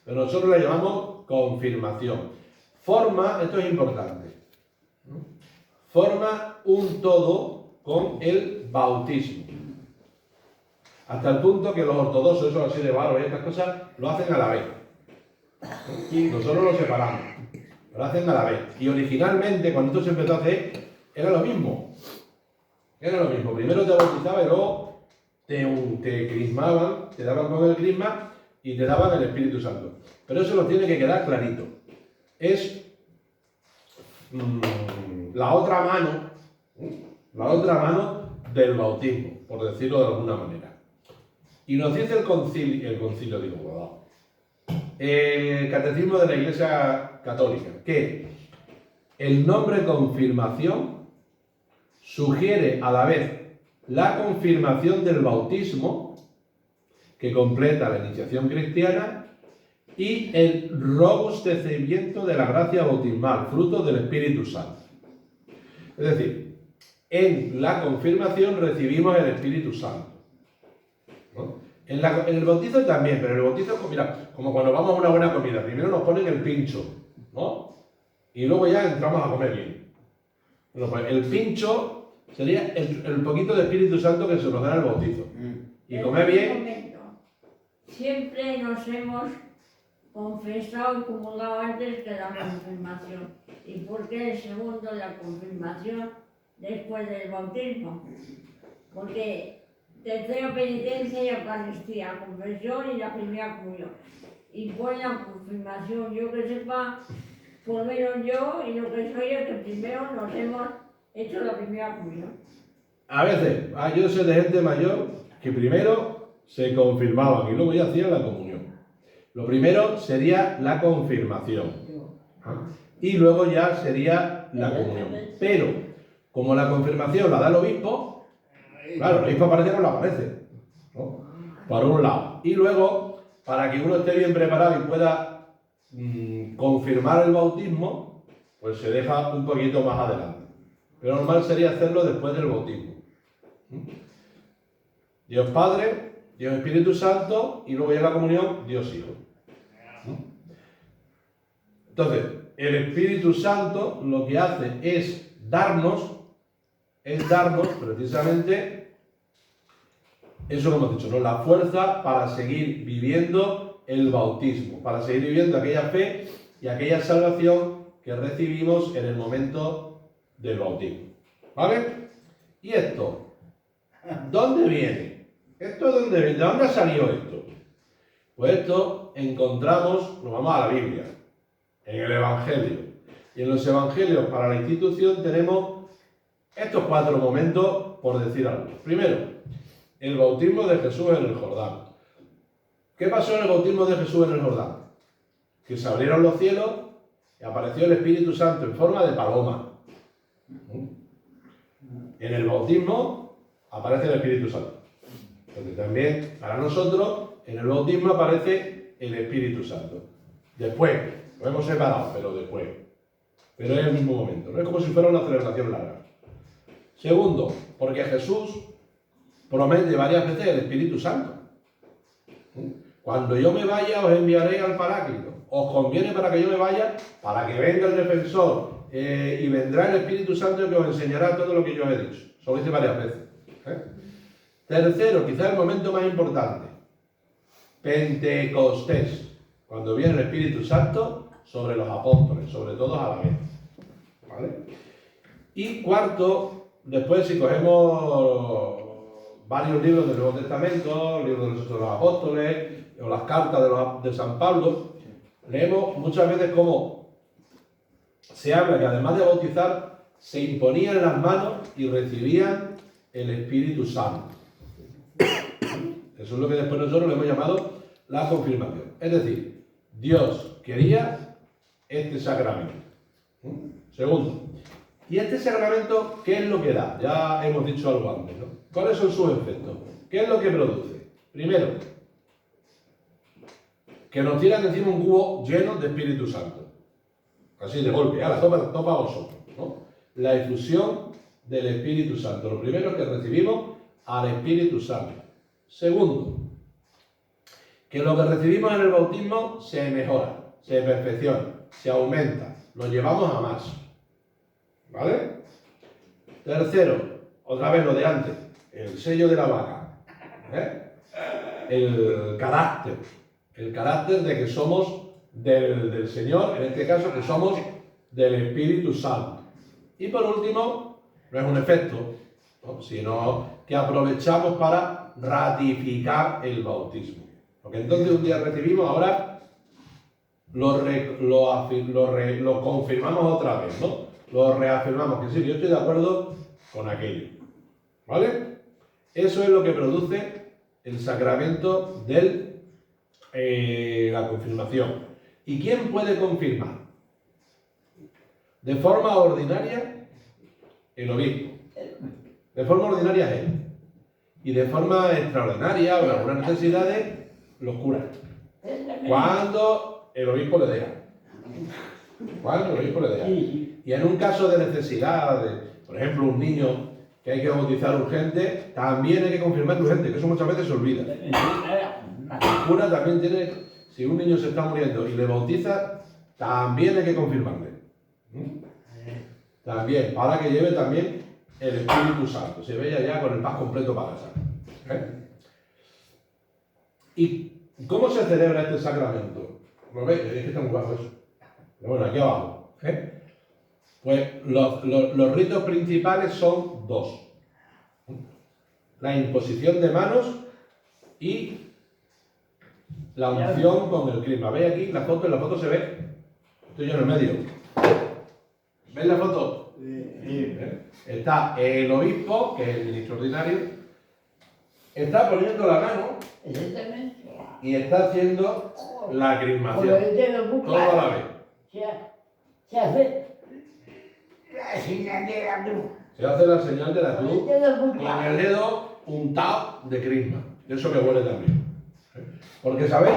A: pero nosotros la llamamos confirmación. Forma, esto es importante, forma un todo con el bautismo. Hasta el punto que los ortodoxos, esos así de barro y estas cosas, lo hacen a la vez. Y nosotros lo separamos, lo hacen a la vez. Y originalmente, cuando esto se empezó a hacer, era lo mismo. Era lo mismo. Primero te bautizaba y luego te crismaban, te daban con el crisma y te daban el Espíritu Santo. Pero eso nos tiene que quedar clarito. Es la otra mano del bautismo, por decirlo de alguna manera. Y nos dice el Catecismo de la Iglesia Católica, que el nombre confirmación sugiere a la vez la confirmación del bautismo, que completa la iniciación cristiana, y el robustecimiento de la gracia bautismal, fruto del Espíritu Santo. Es decir, en la confirmación recibimos el Espíritu Santo, ¿no? En el bautizo también, pero en el bautizo, mira, como cuando vamos a una buena comida, primero nos ponen el pincho, ¿no? Y luego ya entramos a comer bien. Bueno, pues el pincho sería el poquito de Espíritu Santo que se nos da en el bautizo. Y comer bien.
C: Siempre nos hemos confesado y comulgado antes que la confirmación. ¿Y por qué el segundo, la confirmación, después del bautismo? Porque tercero, penitencia y Eucaristía, confesión y la primera comunión. Y por la confirmación, yo que sepa, por lo menos yo y lo que soy es que primero nos hemos hecho la primera comunión.
A: A veces, yo sé de gente mayor que primero se confirmaban y luego ya hacían la comunión. Lo primero sería la confirmación. Y luego ya sería la comunión. Pero, como la confirmación la da el obispo, claro, el obispo aparece o no la aparece, ¿no? Por un lado. Y luego, para que uno esté bien preparado y pueda confirmar el bautismo, pues se deja un poquito más adelante. Pero normal sería hacerlo después del bautismo. Dios Padre, Dios Espíritu Santo y luego ya la comunión, Dios Hijo. Entonces, el Espíritu Santo lo que hace es darnos precisamente eso que hemos dicho, ¿no? La fuerza para seguir viviendo el bautismo, para seguir viviendo aquella fe y aquella salvación que recibimos en el momento del bautismo. ¿Vale? ¿Y esto? ¿Dónde viene? ¿De dónde ha salido esto? Pues esto nos vamos a la Biblia, en el Evangelio. Y en los Evangelios para la institución tenemos estos 4 momentos, por decir algo. Primero, el bautismo de Jesús en el Jordán. ¿Qué pasó en el bautismo de Jesús en el Jordán? Que se abrieron los cielos y apareció el Espíritu Santo en forma de paloma. En el bautismo aparece el Espíritu Santo. Porque también para nosotros en el bautismo aparece el Espíritu Santo. Después, lo hemos separado, pero después. Pero es el mismo momento, no es como si fuera una celebración larga. Segundo, porque Jesús promete varias veces el Espíritu Santo. Cuando yo me vaya os enviaré al Paráclito. Os conviene para que yo me vaya, para que venga el defensor y vendrá el Espíritu Santo que os enseñará todo lo que yo he dicho. Eso lo dice varias veces. Tercero, quizás el momento más importante, Pentecostés, cuando viene el Espíritu Santo sobre los apóstoles, sobre todos a la vez. ¿Vale? Y cuarto, después si cogemos varios libros del Nuevo Testamento, libros de los Hechos de los Apóstoles, o las cartas de San Pablo, leemos muchas veces cómo se habla que además de bautizar, se imponían las manos y recibían el Espíritu Santo. Eso es lo que después nosotros le hemos llamado la confirmación. Es decir, Dios quería este sacramento. Segundo, ¿y este sacramento qué es lo que da? Ya hemos dicho algo antes, ¿no? ¿Cuáles son sus efectos? ¿Qué es lo que produce? Primero, que nos tiran encima un cubo lleno de Espíritu Santo. Así de golpe, ahora topa vosotros, ¿no? La efusión del Espíritu Santo. Lo primero es que recibimos al Espíritu Santo. Segundo, que lo que recibimos en el bautismo se mejora, se perfecciona, se aumenta, lo llevamos a más. ¿Vale? Tercero, otra vez lo de antes, el sello de la vaca. El carácter de que somos del Señor, en este caso que somos del Espíritu Santo. Y por último, no es un efecto, ¿no?, sino que aprovechamos para ratificar el bautismo. Porque entonces un día recibimos, ahora lo confirmamos otra vez, ¿no? Lo reafirmamos, que sí, yo estoy de acuerdo con aquello. ¿Vale? Eso es lo que produce el sacramento de la confirmación. ¿Y quién puede confirmar? De forma ordinaria, el obispo. De forma ordinaria, él. Y de forma extraordinaria, o en algunas necesidades, los curas. Cuando el obispo le deja. Y en un caso de necesidad, por ejemplo, un niño que hay que bautizar urgente, también hay que confirmar urgente, que eso muchas veces se olvida. El cura también tiene, si un niño se está muriendo y le bautiza, también hay que confirmarle. También, para que lleve también el Espíritu Santo, se vaya ya con el paz completo para casa. ¿Y cómo se celebra este sacramento? ¿Lo veis? Es que está muy bajo eso. Pero bueno, aquí abajo. Pues los ritos principales son 2. La imposición de manos y la unción con el crisma. ¿Veis aquí la foto? En la foto se ve. Estoy yo en el medio. ¿Veis la foto? Sí. Está el obispo, que es el ministro ordinario, está poniendo la mano y está haciendo la crismación. Todo a la vez.
B: Se hace la señal de la cruz.
A: Se hace la señal de la cruz con el dedo untado de crisma. Eso que huele también. Porque sabéis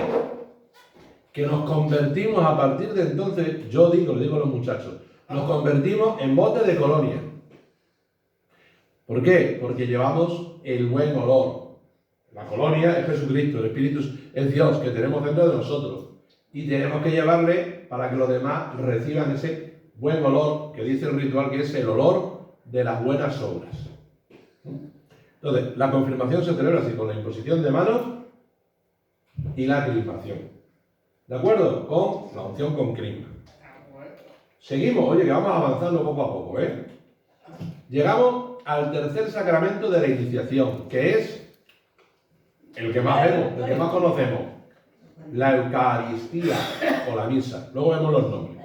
A: que nos convertimos a partir de entonces, yo le digo a los muchachos, nos convertimos en botes de colonia. ¿Por qué? Porque llevamos el buen olor. La colonia es Jesucristo, el Espíritu es Dios que tenemos dentro de nosotros. Y tenemos que llevarle para que los demás reciban ese buen olor que dice el ritual, que es el olor de las buenas obras. Entonces, la confirmación se celebra así, con la imposición de manos y la crismación. ¿De acuerdo? Con la unción con crisma. Seguimos, oye, que vamos avanzando poco a poco, Llegamos al tercer sacramento de la iniciación, que es el que más vemos, el que más conocemos, la Eucaristía o la misa. Luego vemos los nombres.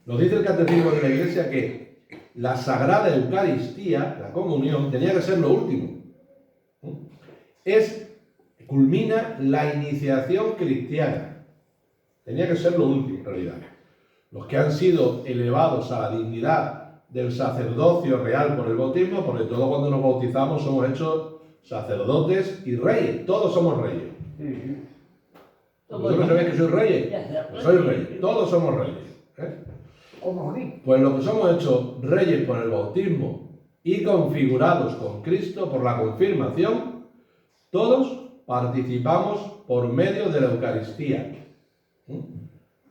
A: Nos dice el Catecismo de la Iglesia que la Sagrada Eucaristía, la comunión, tenía que ser lo último. Culmina la iniciación cristiana. Tenía que ser lo último, en realidad. Los que han sido elevados a la dignidad del sacerdocio real por el bautismo, porque todos cuando nos bautizamos somos hechos sacerdotes y reyes. Todos somos reyes. ¿Vosotros sabéis que sois reyes? Pues sois reyes. Todos somos reyes. Pues los que somos hechos reyes por el bautismo y configurados con Cristo por la confirmación, todos participamos por medio de la Eucaristía,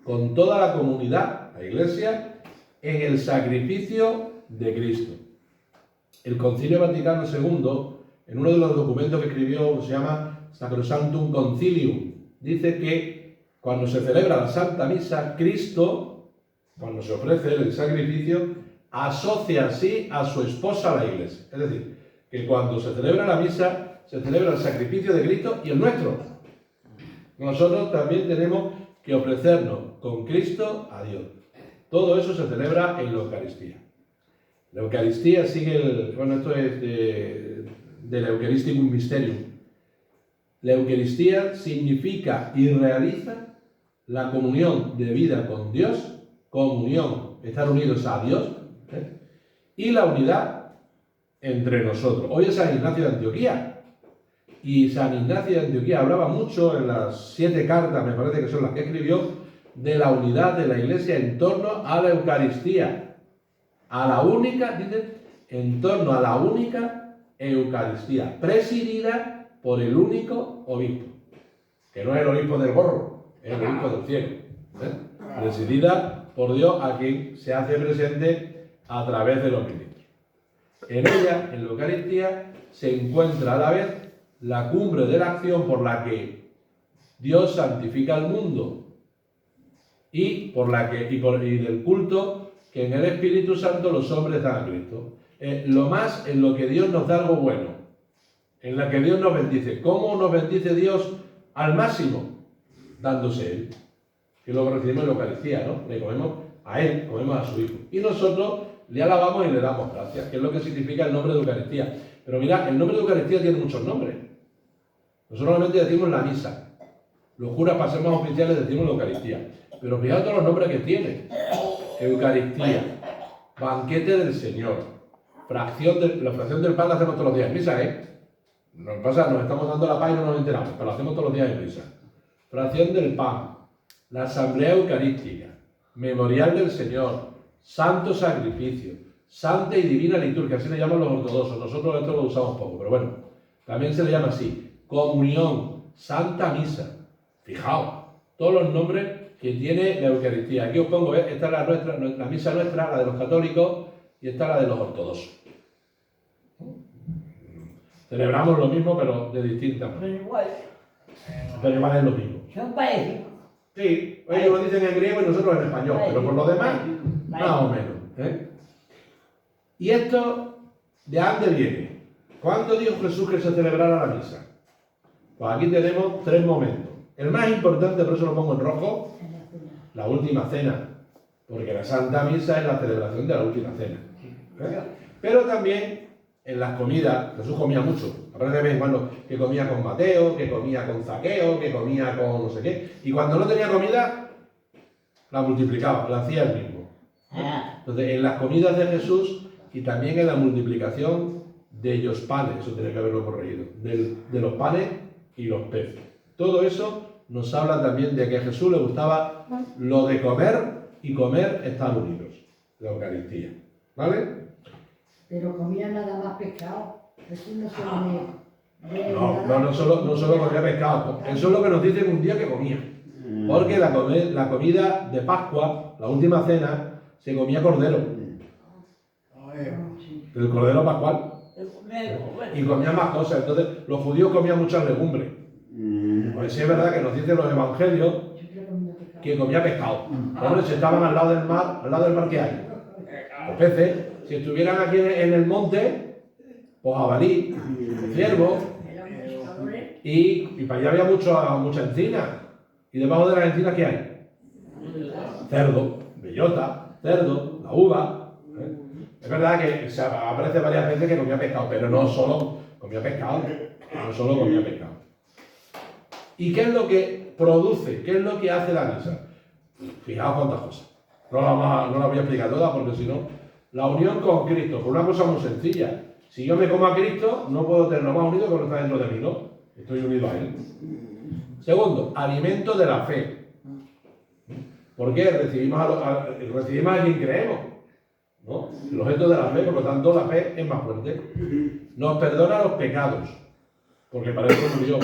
A: con toda la comunidad, la Iglesia, en el sacrificio de Cristo. El Concilio Vaticano II, en uno de los documentos que escribió, se llama Sacrosanctum Concilium, dice que cuando se celebra la Santa Misa, Cristo, cuando se ofrece el sacrificio, asocia así a su esposa la Iglesia. Es decir, que cuando se celebra la misa, se celebra el sacrificio de Cristo y el nuestro. Nosotros también tenemos que ofrecernos con Cristo a Dios. Todo eso se celebra en la Eucaristía. La Eucaristía sigue esto es del Eucharisticum Mysterium. La Eucaristía significa y realiza la comunión de vida con Dios, comunión, estar unidos a Dios, y la unidad entre nosotros. Hoy es San Ignacio de Antioquía. Y San Ignacio de Antioquía hablaba mucho en las 7 cartas, me parece que son las que escribió, de la unidad de la Iglesia en torno a la Eucaristía. A la única, dicen, en torno a la única Eucaristía, presidida por el único obispo. Que no es el obispo del gorro, es el obispo del cielo. Presidida por Dios, a quien se hace presente a través de los ministros. En ella, en la Eucaristía, se encuentra a la vez la cumbre de la acción por la que Dios santifica al mundo y del culto que en el Espíritu Santo los hombres dan a Cristo. Lo más en lo que Dios nos da algo bueno, en la que Dios nos bendice. ¿Cómo nos bendice Dios al máximo? Dándose Él. Que lo recibimos en la Eucaristía, ¿no? Le comemos a Él, comemos a su Hijo. Y nosotros le alabamos y le damos gracias, que es lo que significa el nombre de Eucaristía. Pero mira, el nombre de Eucaristía tiene muchos nombres. Nosotros normalmente decimos la misa. Los curas, para ser más oficiales, decimos la Eucaristía. Pero fíjate todos los nombres que tiene. Eucaristía, banquete del Señor, la fracción del pan la hacemos todos los días en misa, Nos pasa, nos estamos dando la paz y no nos enteramos, pero lo hacemos todos los días en misa. Fracción del pan, la asamblea eucarística, memorial del Señor, santo sacrificio, santa y divina liturgia, así le llaman los ortodoxos. Nosotros esto lo usamos poco, pero bueno, también se le llama así. Comunión, santa misa. Fijaos, todos los nombres que tiene la Eucaristía. Aquí os pongo, esta es la misa nuestra, la de los católicos, y esta es la de los ortodoxos. Celebramos lo mismo, pero de distinta manera. Pero igual es lo mismo.
B: Son parecidos.
A: Sí, ellos lo dicen en griego y nosotros en español, pero por lo demás, más o menos. ¿Y esto de dónde viene? ¿Cuándo dijo Jesús que se celebrara la misa? Pues aquí tenemos 3 momentos. El más importante, por eso lo pongo en rojo, la última cena, porque la Santa Misa es la celebración de la última cena. Pero también en las comidas, Jesús comía mucho. Aparece de vez en cuando que comía con Mateo, que comía con Zaqueo, que comía con no sé qué. Y cuando no tenía comida, la multiplicaba, la hacía él mismo. Entonces, en las comidas de Jesús y también en la multiplicación de los panes, eso tiene que haberlo corregido, de los panes y los peces. Todo eso nos habla también de que a Jesús le gustaba lo de comer y comer estar unidos, la Eucaristía. ¿Vale?
D: Pero comía nada más pescado. Jesús no se comía.
A: No solo comía pescado. Eso es lo que nos dicen un día que comía. Porque la comida de Pascua, la última cena, se comía cordero. El cordero pascual. Y comía más cosas. Entonces, los judíos comían muchas legumbres. Pues sí es verdad que nos dicen los evangelios que comía pescado. Hombre, si estaban al lado del mar que hay. Los peces, si estuvieran aquí en el monte, pues jabalí, ciervo, Y para allá había mucha encina. ¿Y debajo de las encinas qué hay? Cerdo, bellota, cerdo, la uva. Es verdad que aparece varias veces que comía pescado, pero no solo comía pescado. No solo comía pescado. ¿Y qué es lo que produce? ¿Qué es lo que hace la misa? Fijaos cuántas cosas. No la voy a explicar todas porque si no, la unión con Cristo, por una cosa muy sencilla. Si yo me como a Cristo, no puedo tenerlo más unido que lo que está dentro de mí, ¿no? Estoy unido a Él. Segundo, alimento de la fe. ¿Por qué? Recibimos a quien creemos, ¿no? El objeto de la fe, por lo tanto, la fe es más fuerte. Nos perdona los pecados, porque para eso murió.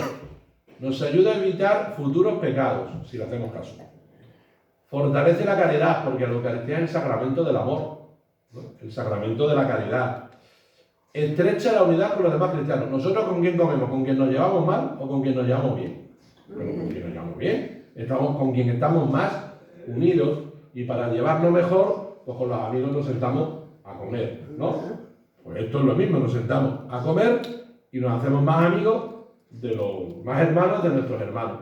A: Nos ayuda a evitar futuros pecados, si le hacemos caso. Fortalece la caridad, porque la Eucaristía es el sacramento del amor, ¿no? El sacramento de la caridad. Estrecha la unidad con los demás cristianos. ¿Nosotros con quién comemos? ¿Con quien nos llevamos mal o con quien nos llevamos bien? Bueno, con quien nos llevamos bien. Estamos con quien estamos más unidos, y para llevarnos mejor, pues con los amigos nos sentamos a comer, ¿no? Pues esto es lo mismo, nos sentamos a comer y nos hacemos más amigos de los más hermanos de nuestros hermanos.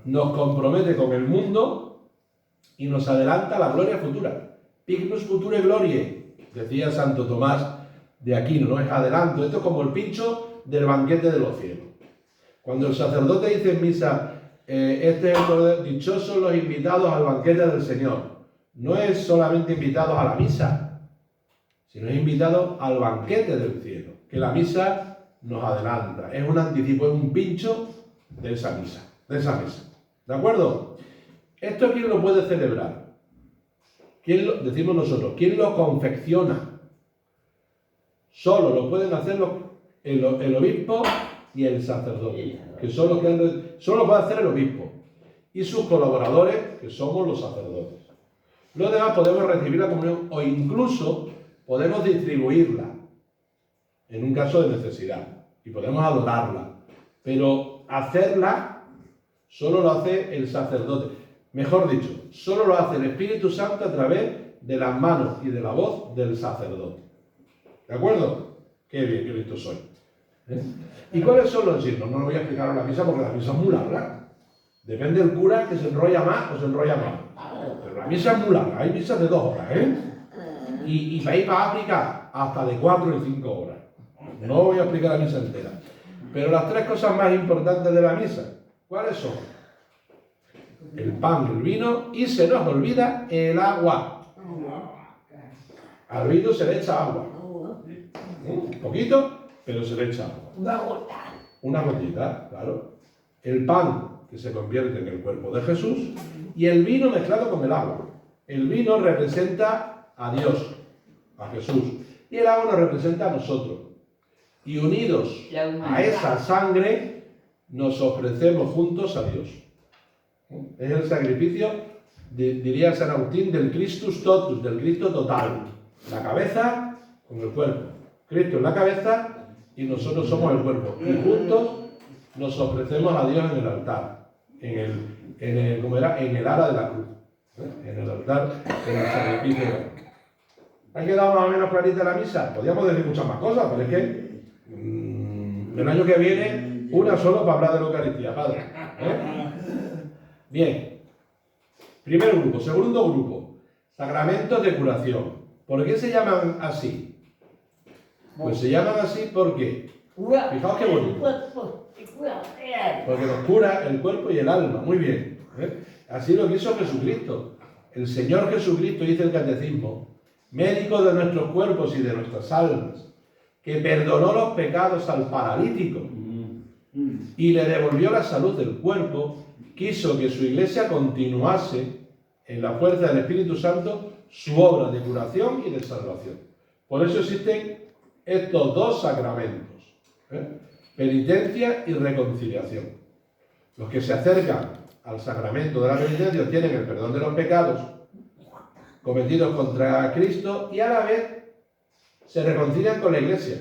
A: Nos compromete con el mundo y nos adelanta a la gloria futura. Pignus future gloriae, decía Santo Tomás de Aquino, ¿no? Es adelanto. Esto es como el pincho del banquete de los cielos. Cuando el sacerdote dice en misa, dichosos los invitados al banquete del Señor, no es solamente invitados a la misa, sino es invitados al banquete del cielo, que la misa nos adelanta. Es un anticipo, es un pincho de esa misa. ¿De acuerdo? ¿Esto quién lo puede celebrar? Decimos nosotros, ¿quién lo confecciona? Solo lo pueden hacer el obispo y el sacerdote, que son los que solo lo puede hacer el obispo y sus colaboradores, que somos los sacerdotes. Los demás podemos recibir la comunión o incluso podemos distribuirla en un caso de necesidad y podemos adorarla, pero hacerla solo lo hace el sacerdote. Mejor dicho, solo lo hace el Espíritu Santo a través de las manos y de la voz del sacerdote. ¿De acuerdo? Qué bien, qué listo soy. ¿Y cuáles son los signos? No lo voy a explicar en la misa porque la misa es muy larga. Depende del cura que se enrolla más o se enrolla menos. Pero la misa es muy larga, hay misas de 2 horas, ¿eh? Y para ir para África, hasta de 4 y 5 horas. No voy a explicar la misa entera. Pero las 3 cosas más importantes de la misa, ¿cuáles son? El pan, el vino y se nos olvida el agua. Al vino se le echa agua. Un poquito, pero se le echa agua. Una gotita, claro. El pan, que se convierte en el cuerpo de Jesús, y el vino mezclado con el agua. El vino representa a Dios, a Jesús, y el agua nos representa a nosotros. Y unidos a esa sangre, nos ofrecemos juntos a Dios. Es el sacrificio, diría San Agustín, del Christus totus, del Cristo total. La cabeza con el cuerpo. Cristo es la cabeza y nosotros somos el cuerpo. Y juntos nos ofrecemos a Dios en el altar, en el ara de la cruz, en el altar, en el sacrificio. ¿Ha quedado más o menos clarita la misa? Podríamos decir muchas más cosas, pero es que el año que viene, una solo para hablar de la Eucaristía, padre. Bien. Primer grupo. Segundo grupo. Sacramentos de curación. ¿Por qué se llaman así? Pues se llaman así porque, fijaos qué bonito, porque nos cura el cuerpo y el alma, muy bien. Así lo quiso Jesucristo. El Señor Jesucristo, dice el Catecismo, médico de nuestros cuerpos y de nuestras almas, que perdonó los pecados al paralítico y le devolvió la salud del cuerpo, quiso que su iglesia continuase en la fuerza del Espíritu Santo su obra de curación y de salvación. Por eso existen estos 2 sacramentos, penitencia y reconciliación. Los que se acercan al sacramento de la penitencia obtienen el perdón de los pecados cometidos contra Cristo y a la vez se reconcilian con la iglesia.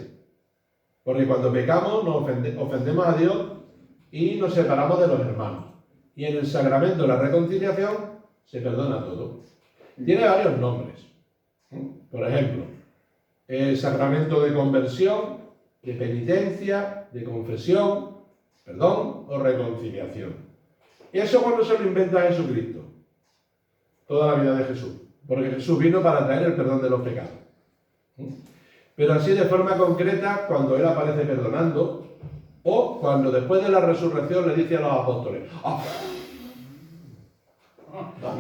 A: Porque cuando pecamos nos ofendemos a Dios y nos separamos de los hermanos. Y en el sacramento de la reconciliación se perdona todo. Tiene varios nombres. Por ejemplo, el sacramento de conversión, de penitencia, de confesión, perdón o reconciliación. ¿Eso cuando se lo inventa Jesucristo? Toda la vida de Jesús. Porque Jesús vino para traer el perdón de los pecados. Pero así de forma concreta, cuando Él aparece perdonando, o cuando después de la resurrección le dice a los apóstoles,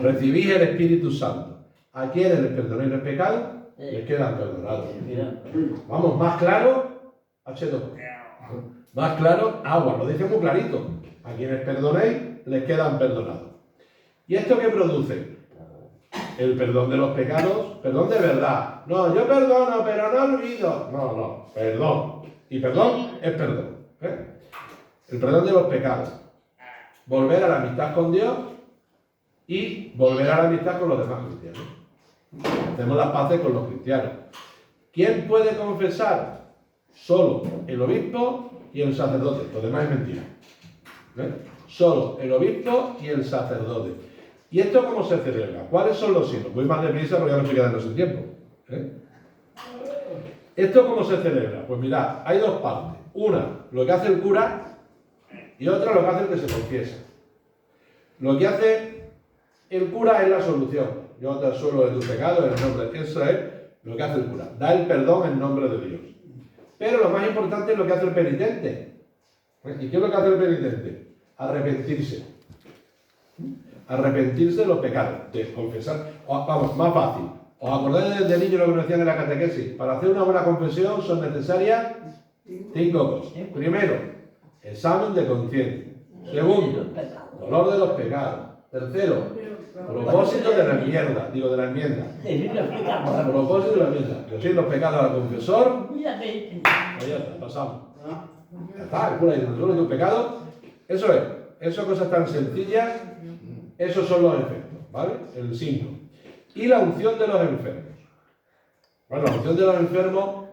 A: recibís el Espíritu Santo. ¿A quienes les perdonéis el pecado? Les quedan perdonados. Vamos, más claro, H2. Más claro, agua. Lo dice muy clarito. A quienes perdonéis, les quedan perdonados. ¿Y esto qué produce? El perdón de los pecados, perdón de verdad. No, yo perdono, pero no olvido. No, perdón. Y perdón es perdón. El perdón de los pecados. Volver a la amistad con Dios y volver a la amistad con los demás cristianos. Hacemos las paces con los cristianos. ¿Quién puede confesar? Solo el obispo y el sacerdote. Lo demás es mentira. Solo el obispo y el sacerdote. ¿Y esto cómo se celebra? ¿Cuáles son los signos? Voy más deprisa porque ya no estoy quedando sin tiempo. ¿Esto cómo se celebra? Pues mirad, hay dos partes. Una, lo que hace el cura, y otra, lo que hace el que se confiesa. Lo que hace el cura es la solución. Yo te absuelvo de tus pecados en el nombre de... Eso es lo que hace el cura. Da el perdón en nombre de Dios. Pero lo más importante es lo que hace el penitente. ¿Y qué es lo que hace el penitente? Arrepentirse. Arrepentirse de los pecados, de confesar. Vamos, más fácil. ¿Os acordáis desde niño lo que nos decían en la catequesis? Para hacer una buena confesión son necesarias 5 cosas. Primero, examen de conciencia. Segundo, dolor de los pecados. Tercero, propósito de la enmienda. Digo, de la enmienda. Propósito de la enmienda. Decir los pecados al confesor. Pues ya está, pasamos. Ya está, el cura dice, solo tus pecados. Eso es. Esas cosas tan sencillas. Esos son los efectos, ¿vale? El signo. Y la unción de los enfermos. Bueno, la unción de los enfermos,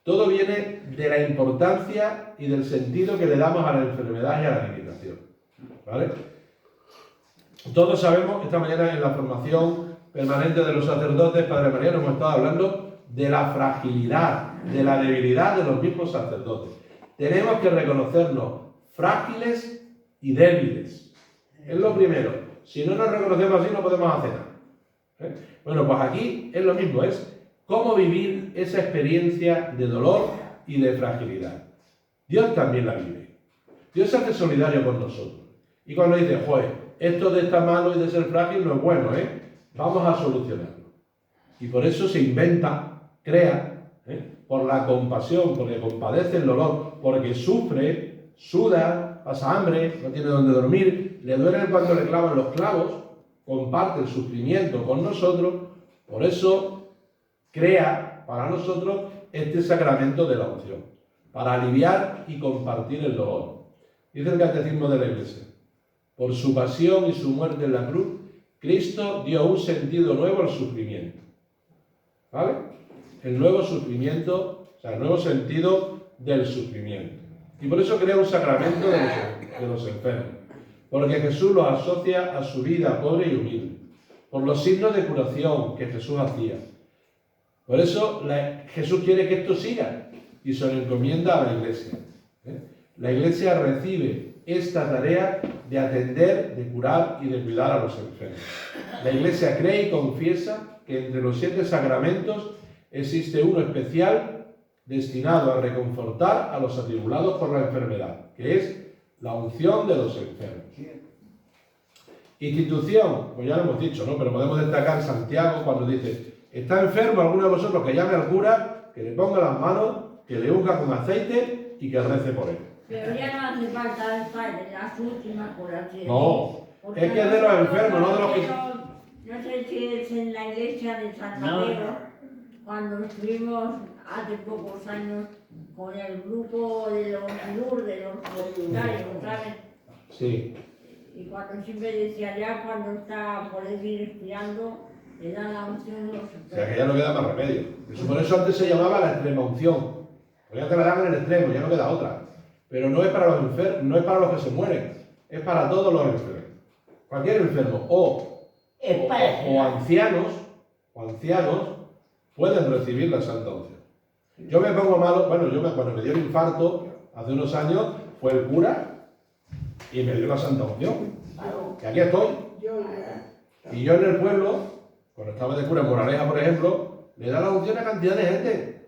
A: todo viene de la importancia y del sentido que le damos a la enfermedad y a la limitación, ¿vale? Todos sabemos, esta mañana en la formación permanente de los sacerdotes, Padre Mariano, hemos estado hablando de la fragilidad, de la debilidad de los mismos sacerdotes. Tenemos que reconocernos frágiles y débiles. Es lo primero. Si no nos reconocemos así, no podemos hacer nada. Bueno, pues aquí es lo mismo, es cómo vivir esa experiencia de dolor y de fragilidad. Dios también la vive. Dios se hace solidario con nosotros. Y cuando dice, joder, esto de estar malo y de ser frágil no es bueno, vamos a solucionarlo. Y por eso se inventa, crea, por la compasión, porque compadece el dolor, porque sufre, suda, pasa hambre, no tiene dónde dormir, le duele cuando le clavan los clavos, comparte el sufrimiento con nosotros, por eso crea para nosotros este sacramento de la unción, para aliviar y compartir el dolor. Dice el Catecismo de la Iglesia, por su pasión y su muerte en la cruz, Cristo dio un sentido nuevo al sufrimiento. ¿Vale? El nuevo sufrimiento, o sea, el nuevo sentido del sufrimiento. Y por eso crea un sacramento de los enfermos. Porque Jesús los asocia a su vida pobre y humilde. Por los signos de curación que Jesús hacía. Por eso Jesús quiere que esto siga. Y se lo encomienda a la Iglesia. La Iglesia recibe esta tarea de atender, de curar y de cuidar a los enfermos. La Iglesia cree y confiesa que entre los 7 sacramentos existe uno especial destinado a reconfortar a los atribulados por la enfermedad, que es la unción de los enfermos. Institución, pues ya lo hemos dicho, ¿no? Pero podemos destacar Santiago cuando dice, ¿está enfermo alguno de vosotros que llame al cura, que le ponga las manos, que le unja con aceite y que rece por él?
C: Pero ya no hace falta estar en las últimas curaciones.
A: No, es que es de los enfermos, no de los que...
C: No sé si es en la iglesia de San Mateo, cuando estuvimos hace pocos años con el grupo de los de los voluntarios, ¿sabes?
A: Sí.
C: Y cuando siempre decía ya cuando está por decir expirando, le dan la unción de los enfermos.
A: O sea que ya no queda más remedio. Por eso antes se llamaba la extrema unción. Porque ya te la dan en el extremo, ya no queda otra. Pero no es para los enfermos, no es para los que se mueren, es para todos los enfermos. Cualquier enfermo o ancianos pueden recibir la Santa Unción. Yo me pongo malo, bueno, cuando me dio el infarto, hace unos años, fue el cura y me dio la Santa Unción. Y aquí estoy. Y yo en el pueblo, cuando estaba de cura en Moraleja, por ejemplo, le da la unción a cantidad de gente.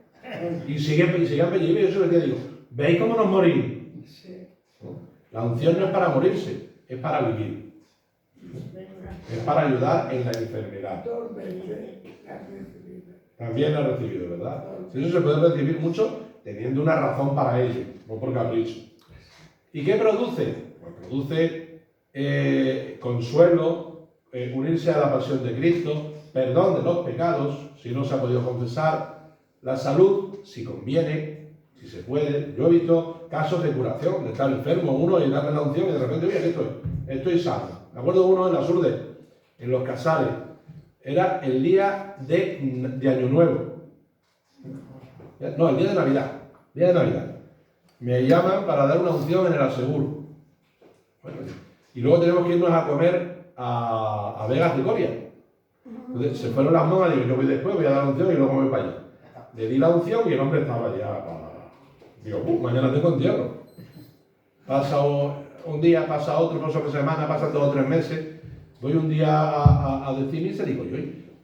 A: Y siguen apellidos. Y yo siempre digo, ¿veis cómo nos morimos? La unción no es para morirse, es para vivir. Es para ayudar en la enfermedad. También lo he recibido, ¿verdad? Eso se puede recibir mucho teniendo una razón para ello, no por capricho. ¿Y qué produce? Pues produce consuelo, unirse a la pasión de Cristo, perdón de los pecados, si no se ha podido confesar, la salud, si conviene, si se puede. Yo he visto casos de curación, de estar enfermo uno y darle la unción y de repente, oye, aquí estoy sano. Me acuerdo de uno en las Urdes, en los Casares, era el día de Año Nuevo. No, el día de Navidad. Día de Navidad. Me llaman para dar una unción en el Aseguro. Bueno, y luego tenemos que irnos a comer a Vegas de Coria. Entonces se fueron las monjas, digo, yo voy después, voy a dar la unción y luego me voy para allá. Le di la unción y el hombre estaba ya para... Digo, mañana tengo entierro. Pasa un día, pasa otro, pasa otra semana, pasan 2 o 3 meses. Voy un día a decir misa y digo, yo,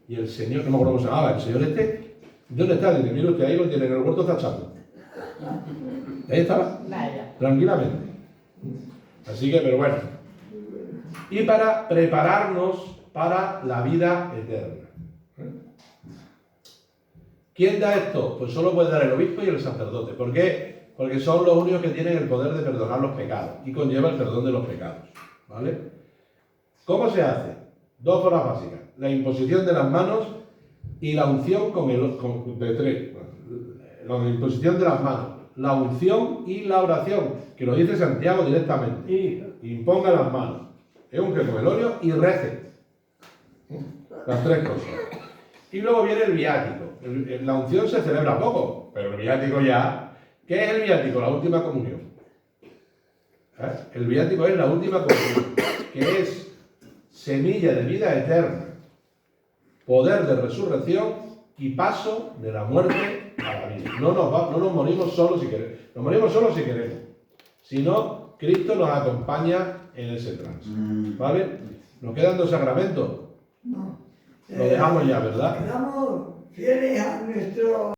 A: y el señor, no me acuerdo cómo se llamaba, el señor este, ¿dónde está? Dice, mira usted ahí lo tiene en el huerto, está echando. Ahí estaba, tranquilamente. Así que, pero bueno. Y para prepararnos para la vida eterna. ¿Quién da esto? Pues solo puede dar el obispo y el sacerdote. ¿Por qué? Porque son los únicos que tienen el poder de perdonar los pecados y conlleva el perdón de los pecados. ¿Vale? ¿Cómo se hace? 2 formas básicas. La imposición de las manos y la unción de 3. La imposición de las manos, la unción y la oración, que lo dice Santiago directamente. Imponga las manos, unge con el óleo y rece. Las 3 cosas. Y luego viene el viático. La unción se celebra poco, pero el viático ya. ¿Qué es el viático? La última comunión. El viático es la última comunión, que es semilla de vida eterna, poder de resurrección y paso de la muerte a la vida. No nos morimos solo si queremos. Nos morimos solo si queremos. Si no, Cristo nos acompaña en ese trance. ¿Vale? Nos quedan 2 sacramentos. Lo dejamos ya, ¿verdad?
B: Quedamos fieles a nuestro